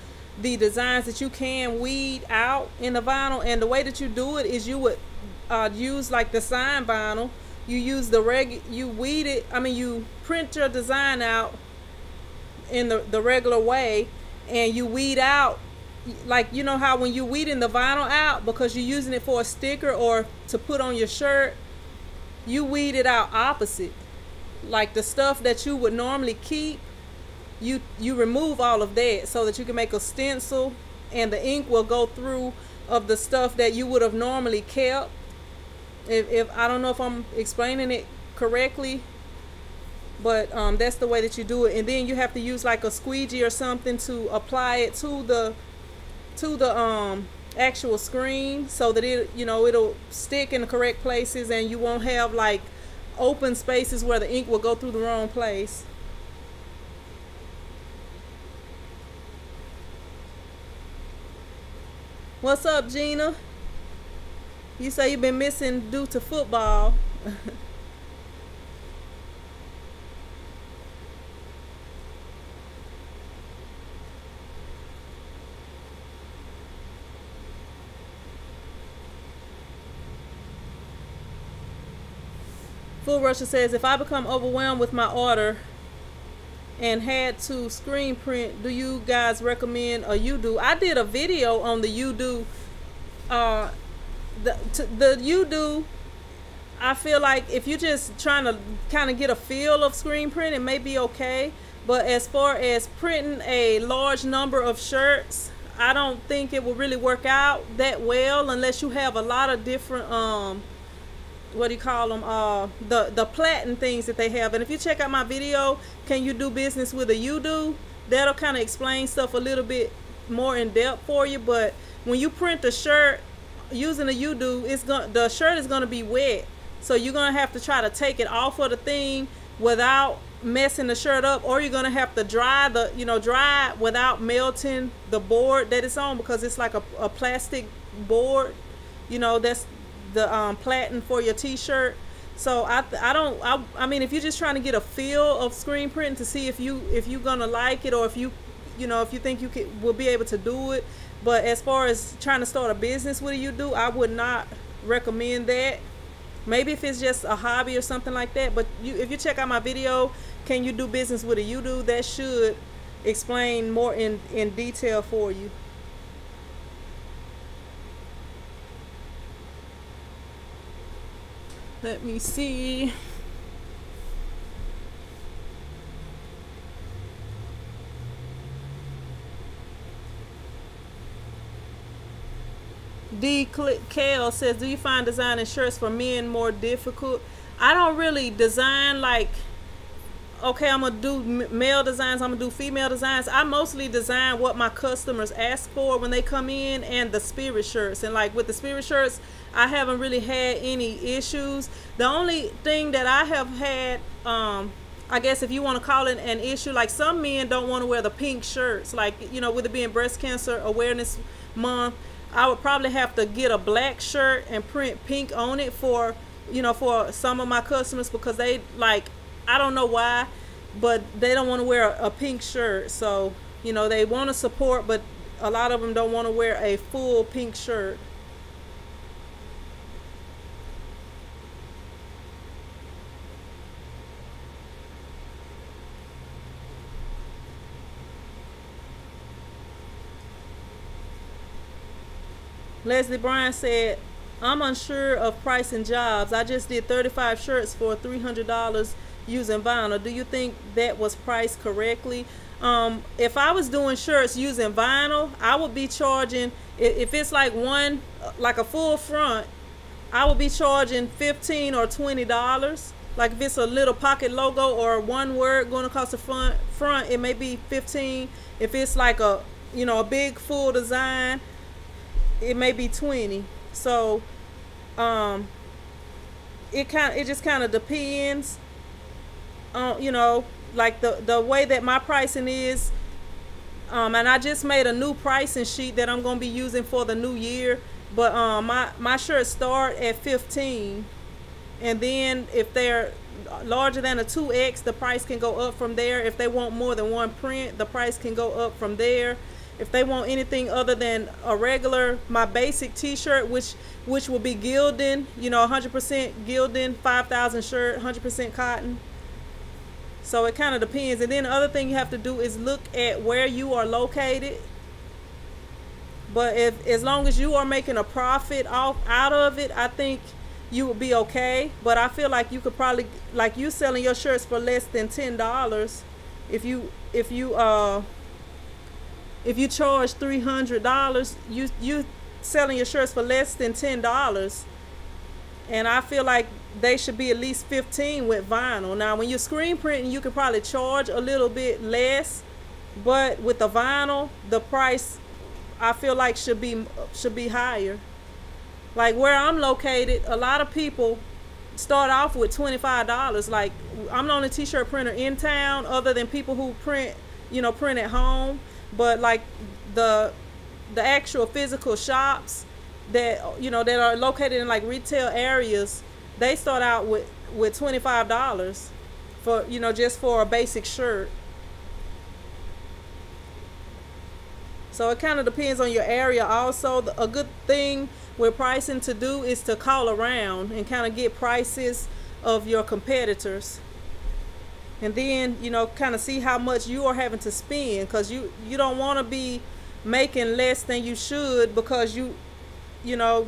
the designs that you can weed out in the vinyl. And the way that you do it is you would use like the sign vinyl. You use you weed it, you print your design out in the regular way, and you weed out, like, you know how when you weeding the vinyl out because you're using it for a sticker or to put on your shirt, you weed it out opposite. Like the stuff that you would normally keep, you remove all of that so that you can make a stencil, and the ink will go through of the stuff that you would have normally kept. If I don't know if I'm explaining it correctly, but that's the way that you do it. And then you have to use like a squeegee or something to apply it to the actual screen, so that it'll stick in the correct places, and you won't have like open spaces where the ink will go through the wrong place. What's up, Gina? You say you've been missing due to football. Full Russia says, if I become overwhelmed with my order and had to screen print, do you guys recommend a U-Do? I did a video on the U-Do. The U-Do, I feel like if you're just trying to kind of get a feel of screen print, it may be okay. But as far as printing a large number of shirts, I don't think it will really work out that well unless you have a lot of different what do you call them, the platen things that they have. And if you check out my video, can you do business with a U-Do, that'll kind of explain stuff a little bit more in depth for you. But when you print the shirt using a U-Do, the shirt is going to be wet, so you're going to have to try to take it off of the thing without messing the shirt up, or you're going to have to dry dry without melting the board that it's on, because it's like a plastic board, that's the platen for your t-shirt. So I mean, if you're just trying to get a feel of screen printing to see if you're gonna like it, or if you think you will be able to do it. But as far as trying to start a business with a U-Do, I would not recommend that. Maybe if it's just a hobby or something like that. But if you check out my video, can you do business with a U-Do, that should explain more in detail for you. Let me see. D. Kale says, do you find designing shirts for men more difficult? I don't really design like, okay, I'm gonna do male designs, I'm gonna do female designs. I mostly design what my customers ask for when they come in, and the spirit shirts. And like with the spirit shirts, I haven't really had any issues. The only thing that I have had, I guess if you want to call it an issue, like some men don't want to wear the pink shirts, like, with it being breast cancer awareness month, I would probably have to get a black shirt and print pink on it for some of my customers, because they, like, I don't know why, but they don't want to wear a pink shirt. So, they want to support, but a lot of them don't want to wear a full pink shirt. Leslie Bryan said, I'm unsure of pricing jobs. I just did 35 shirts for $300 using vinyl. Do you think that was priced correctly? If I was doing shirts using vinyl, I would be charging, if it's like one, like a full front, I would be charging $15 or $20. Like if it's a little pocket logo or one word going across the front, it may be 15. If it's like a, you know, a big full design, it may be 20. So it just kind of depends on, you know, like the way that my pricing is. And I just made a new pricing sheet that I'm going to be using for the new year. But my shirts start at 15, and then if they're larger than a 2X, the price can go up from there. If they want more than one print, the price can go up from there. If they want anything other than a regular, my basic t-shirt, which will be gilding, you know, 100% gilding, 5,000 shirt, 100% cotton. So it kind of depends. And then the other thing you have to do is look at where you are located. But as long as you are making a profit out of it, I think you would be okay. But I feel like you could probably, like you selling your shirts for less than $10. If you charge $300, you selling your shirts for less than $10. And I feel like they should be at least 15 with vinyl. Now when you're screen printing, you could probably charge a little bit less, but with the vinyl, the price I feel like should be higher. Like where I'm located, a lot of people start off with $25. Like I'm the only t-shirt printer in town other than people who print, you know, print at home. But like the actual physical shops that, you know, that are located in like retail areas, they start out with $25 for, you know, just for a basic shirt. So it kind of depends on your area. Also, a good thing with pricing to do is to call around and kind of get prices of your competitors. And then, you know, kind of see how much you are having to spend, because you don't want to be making less than you should, because you know,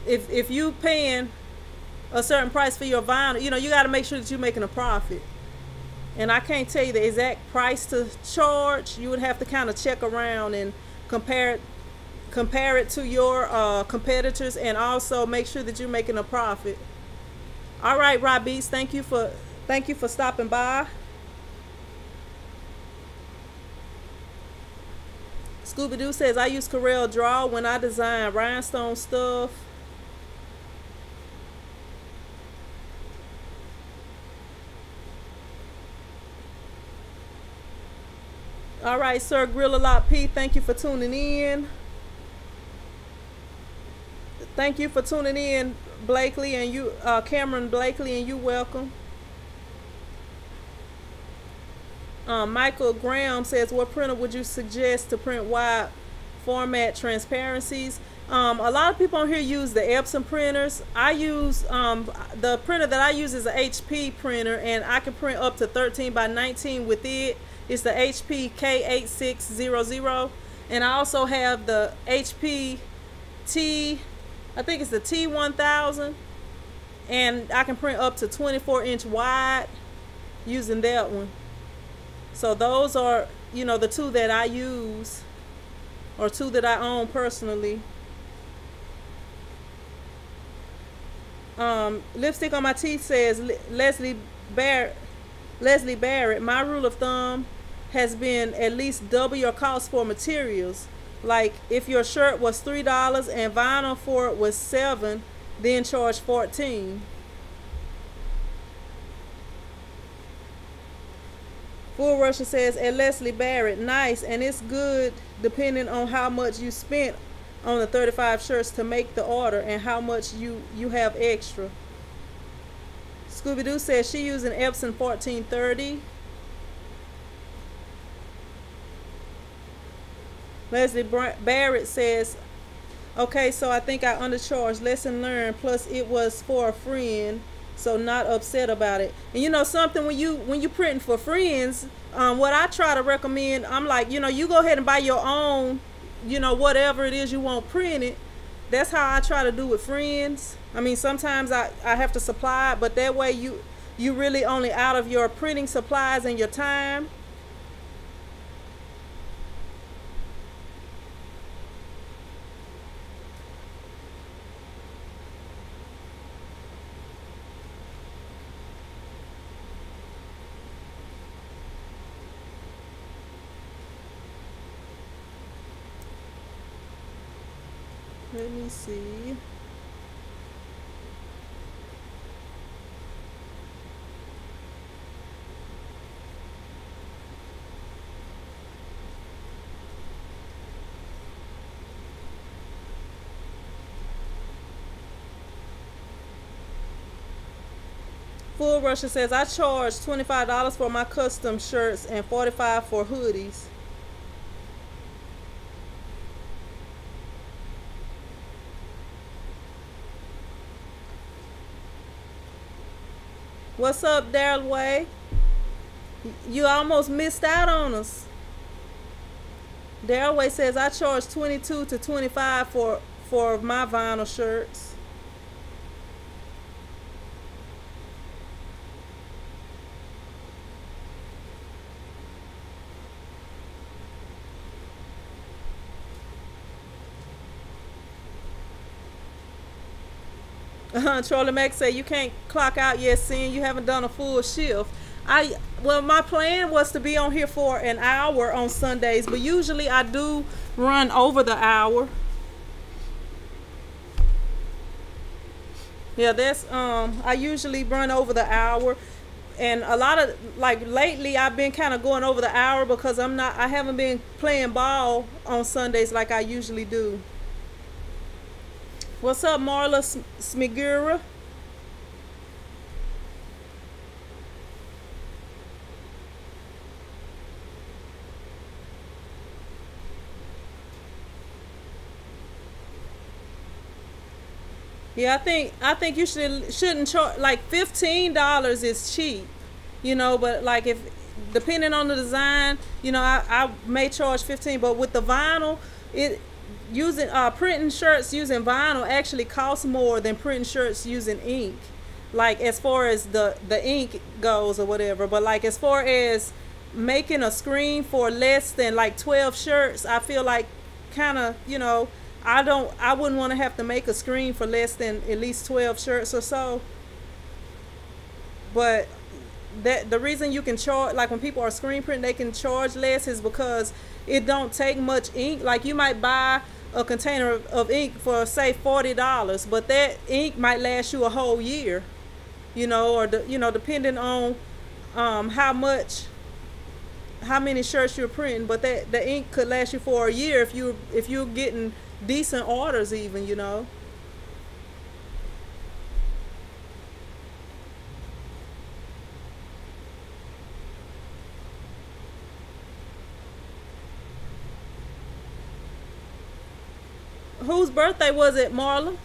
if you paying a certain price for your vinyl, you know, you got to make sure that you're making a profit. And I can't tell you the exact price to charge. You would have to kind of check around and compare it to your competitors, and also make sure that you're making a profit. All right, Rob Beats, thank you for stopping by. Scooby-Doo says, I use Corel Draw when I design rhinestone stuff. All right, Sir Grill-A-Lot P, thank you for tuning in. Thank you for tuning in, Blakely, and you, Cameron Blakely, and you welcome. Michael Graham says, what printer would you suggest to print wide format transparencies? A lot of people on here use the Epson printers. I use, the printer that I use is an HP printer, and I can print up to 13 by 19 with it. It's the HP K8600. And I also have the HP I think it's the T1000. And I can print up to 24-inch wide using that one. So those are, you know, the two that I use, or two that I own personally. Lipstick on My Teeth says, Leslie Barrett, my rule of thumb has been at least double your cost for materials. Like if your shirt was $3 and vinyl for it was $7, then charge $14. Full Russia says, at Leslie Barrett, nice, and it's good depending on how much you spent on the 35 shirts to make the order and how much you have extra. Scooby-Doo says she using Epson 1430. Leslie Barrett says, okay, so I think I undercharged. Lesson learned. Plus it was for a friend, so not upset about it. And you know something, when you printing for friends, what I try to recommend, I'm like, you know, you go ahead and buy your own, you know, whatever it is you want printed, That's how I try to do with friends. I mean, sometimes I have to supply it, but that way you really only out of your printing supplies and your time. Let me see. Full Russia says, I charge $25 for my custom shirts and $45 for hoodies. What's up, Daryl Way? You almost missed out on us. Daryl Way says, I charge $22 to $25 for my vinyl shirts. Charlie Mack say you can't clock out yet, seeing you haven't done a full shift. Well, my plan was to be on here for an hour on Sundays, but usually I do run over the hour. Yeah, that's I usually run over the hour, and a lot of, like, lately I've been kind of going over the hour because I haven't been playing ball on Sundays like I usually do. What's up, Marla Smigura? Yeah, I think you shouldn't charge, like, $15 is cheap, you know, but like, if depending on the design, you know, I may charge 15, but with the vinyl, printing shirts using vinyl actually costs more than printing shirts using ink, like as far as the ink goes or whatever. But like, as far as making a screen for less than like 12 shirts, I feel like, kind of, you know, I wouldn't want to have to make a screen for less than at least 12 shirts or so. But the reason you can charge, like when people are screen printing, they can charge less is because it don't take much ink. Like, you might buy a container of ink for, say, $40, but that ink might last you a whole year, you know, or depending on how many shirts you're printing. But the ink could last you for a year if you're getting decent orders, even, you know. Whose birthday was it, Marla?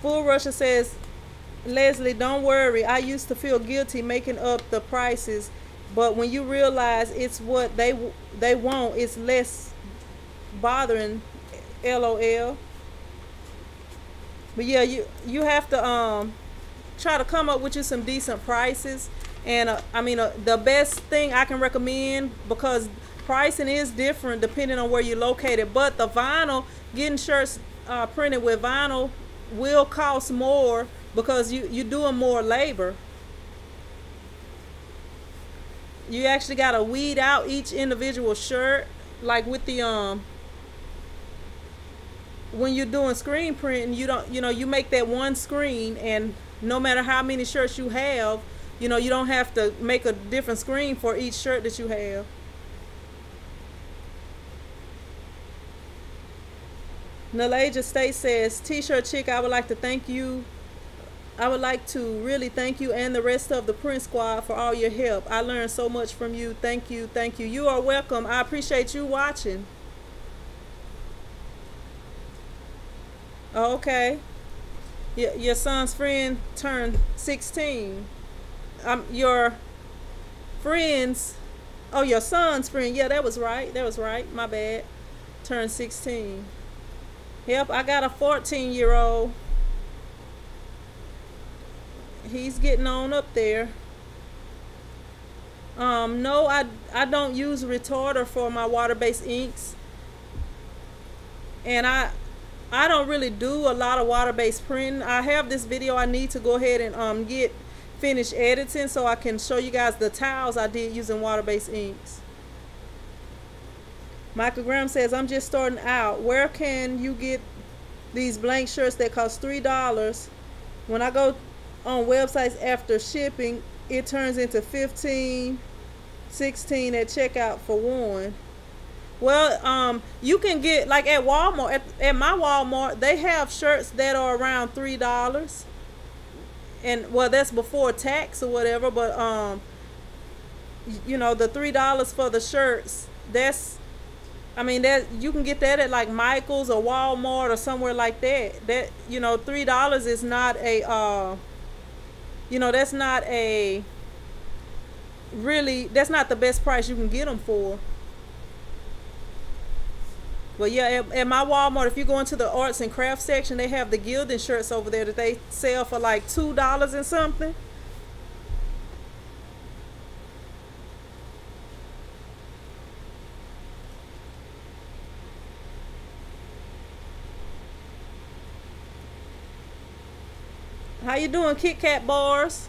Full Russia says, Leslie, don't worry. I used to feel guilty making up the prices, but when you realize it's what they want, it's less bothering. LOL. But yeah, you have to try to come up with you some decent prices. And I mean, the best thing I can recommend, because pricing is different depending on where you're located, but the vinyl, getting shirts printed with vinyl will cost more because you're doing more labor. You actually got to weed out each individual shirt, like with the when you're doing screen printing, you make that one screen, and no matter how many shirts you have, you don't have to make a different screen for each shirt that you have. Nalaja State says, T-shirt chick, I would like to really thank you and the rest of the print squad for all your help. I learned so much from you. Thank you. Thank you. You are welcome. I appreciate you watching. Okay. Your son's friend turned 16. Your friends Oh, your son's friend. Yeah, that was right. That was right. My bad. Turned 16. Yep, I got a 14-year-old. He's getting on up there. No, I don't use retarder for my water-based inks. And I don't really do a lot of water-based printing. I have this video I need to go ahead and get finished editing so I can show you guys the tiles I did using water-based inks. Michael Graham says, I'm just starting out. Where can you get these blank shirts that cost $3? When I go on websites after shipping, it turns into $15, $16 at checkout for one. Well, you can get, like at Walmart, at my Walmart, they have shirts that are around $3. And well, that's before tax or whatever, but you know, the $3 for the shirts, that's, I mean, that you can get that at like Michael's or Walmart or somewhere like that. That, you know, $3 is not a you know, that's not a really, that's not the best price you can get them for. But yeah, at my Walmart, if you go into the arts and crafts section, they have the gilding shirts over there that they sell for like $2 and something. How you doing, Kit Kat bars?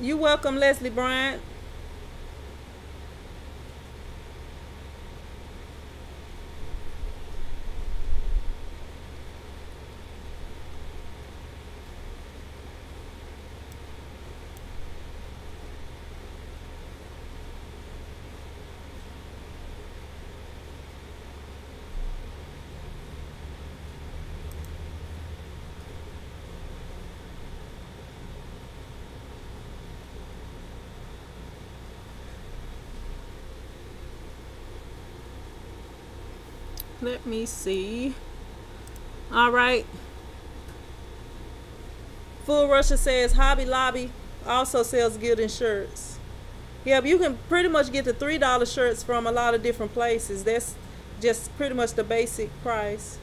You welcome, Leslie Bryant. Let me see. All right. Full Russia says Hobby Lobby also sells gilding shirts. Yeah, but you can pretty much get the $3 shirts from a lot of different places. That's just pretty much the basic price.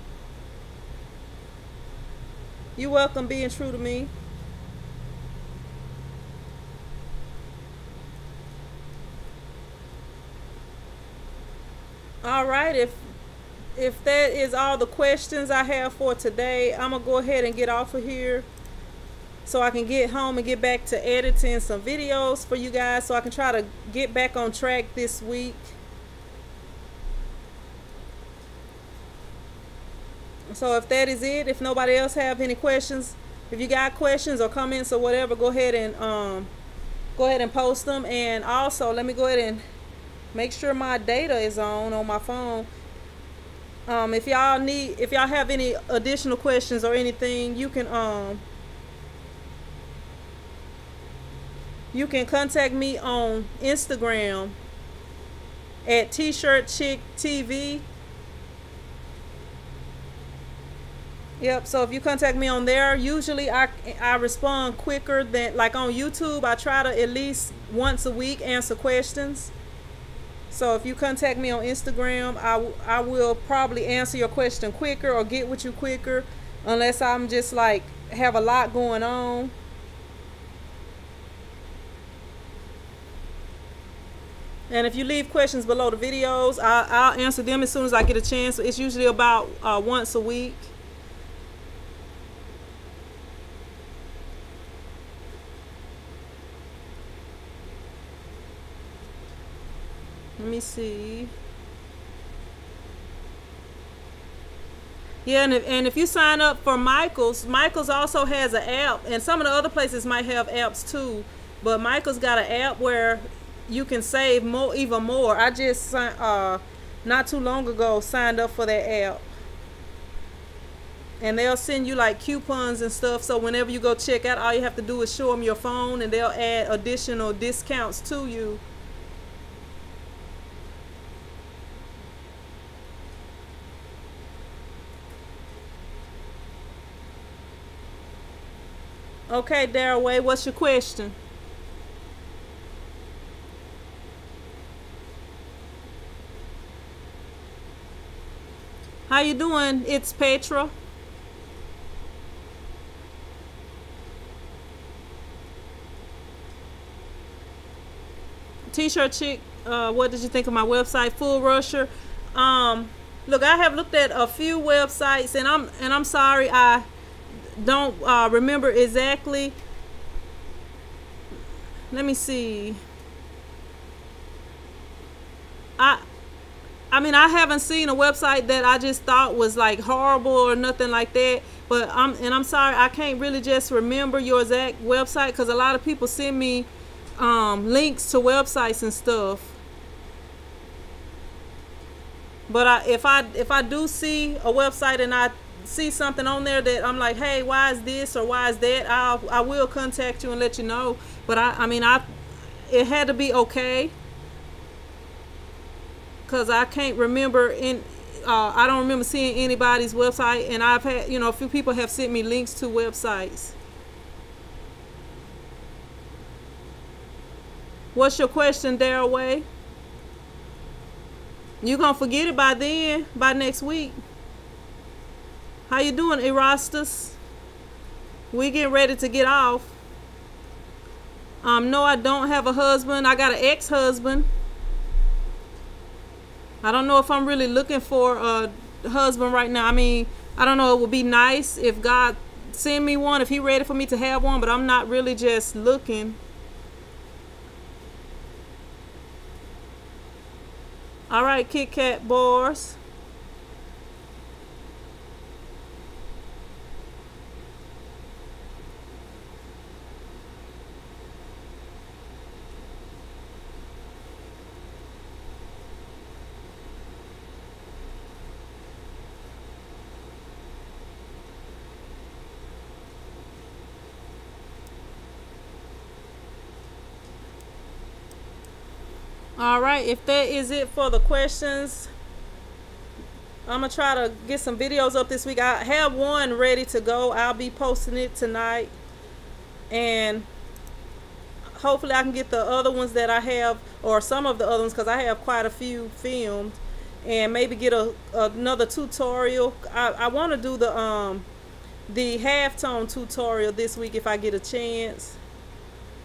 You welcome, being true to me. All right, if that is all the questions I have for today, I'm gonna go ahead and get off of here so I can get home and get back to editing some videos for you guys so I can try to get back on track this week. So if that is it, if nobody else have any questions, if you got questions or comments or whatever, go ahead and post them. And also, let me go ahead and make sure my data is on my phone. If y'all have any additional questions or anything, you can contact me on Instagram at T-Shirt Chick TV. Yep, so if you contact me on there, usually I respond quicker than, like on YouTube, I try to at least once a week answer questions. So if you contact me on Instagram, I will probably answer your question quicker or get with you quicker, unless I'm just like have a lot going on. And if you leave questions below the videos, I'll answer them as soon as I get a chance. It's usually about once a week. Let me see. Yeah, and if you sign up for Michael's also has an app, and some of the other places might have apps too, but Michael's got an app where you can save even more. I just not too long ago signed up for that app, and they'll send you like coupons and stuff, so whenever you go check out, all you have to do is show them your phone and they'll add additional discounts to you. Okay, Daraway, what's your question? How you doing? It's Petra. T-shirt chick. What did you think of my website, Full Rusher? Um, Look, I have looked at a few websites, and I'm sorry, I don't remember exactly. Let me see. I I mean, I haven't seen a website that I just thought was like horrible or nothing like that. But I'm sorry, I can't really just remember your exact website because a lot of people send me links to websites and stuff. But if I do see a website and I see something on there that I'm like, hey, why is this or why is that? I will contact you and let you know. But I mean, it had to be okay, because I can't remember I don't remember seeing anybody's website, and I've had, a few people have sent me links to websites. What's your question, Daraway? You gonna forget it by then, by next week. How you doing, Erastus? We getting ready to get off. No, I don't have a husband. I got an ex-husband. I don't know if I'm really looking for a husband right now. I mean, I don't know. It would be nice if God send me one, if he ready for me to have one, but I'm not really just looking. All right, Kit Kat Bars. All right, if that is it for the questions, I'm gonna try to get some videos up this week. I have one ready to go. I'll be posting it tonight, and hopefully I can get the other ones that I have, or some of the other ones, because I have quite a few filmed, and maybe get another tutorial. I want to do the halftone tutorial this week if I get a chance.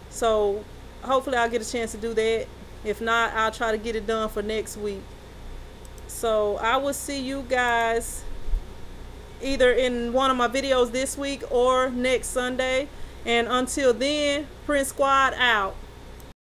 So hopefully I'll get a chance to do that. If not, I'll try to get it done for next week. So I will see you guys either in one of my videos this week or next Sunday. And until then, Prince Squad out.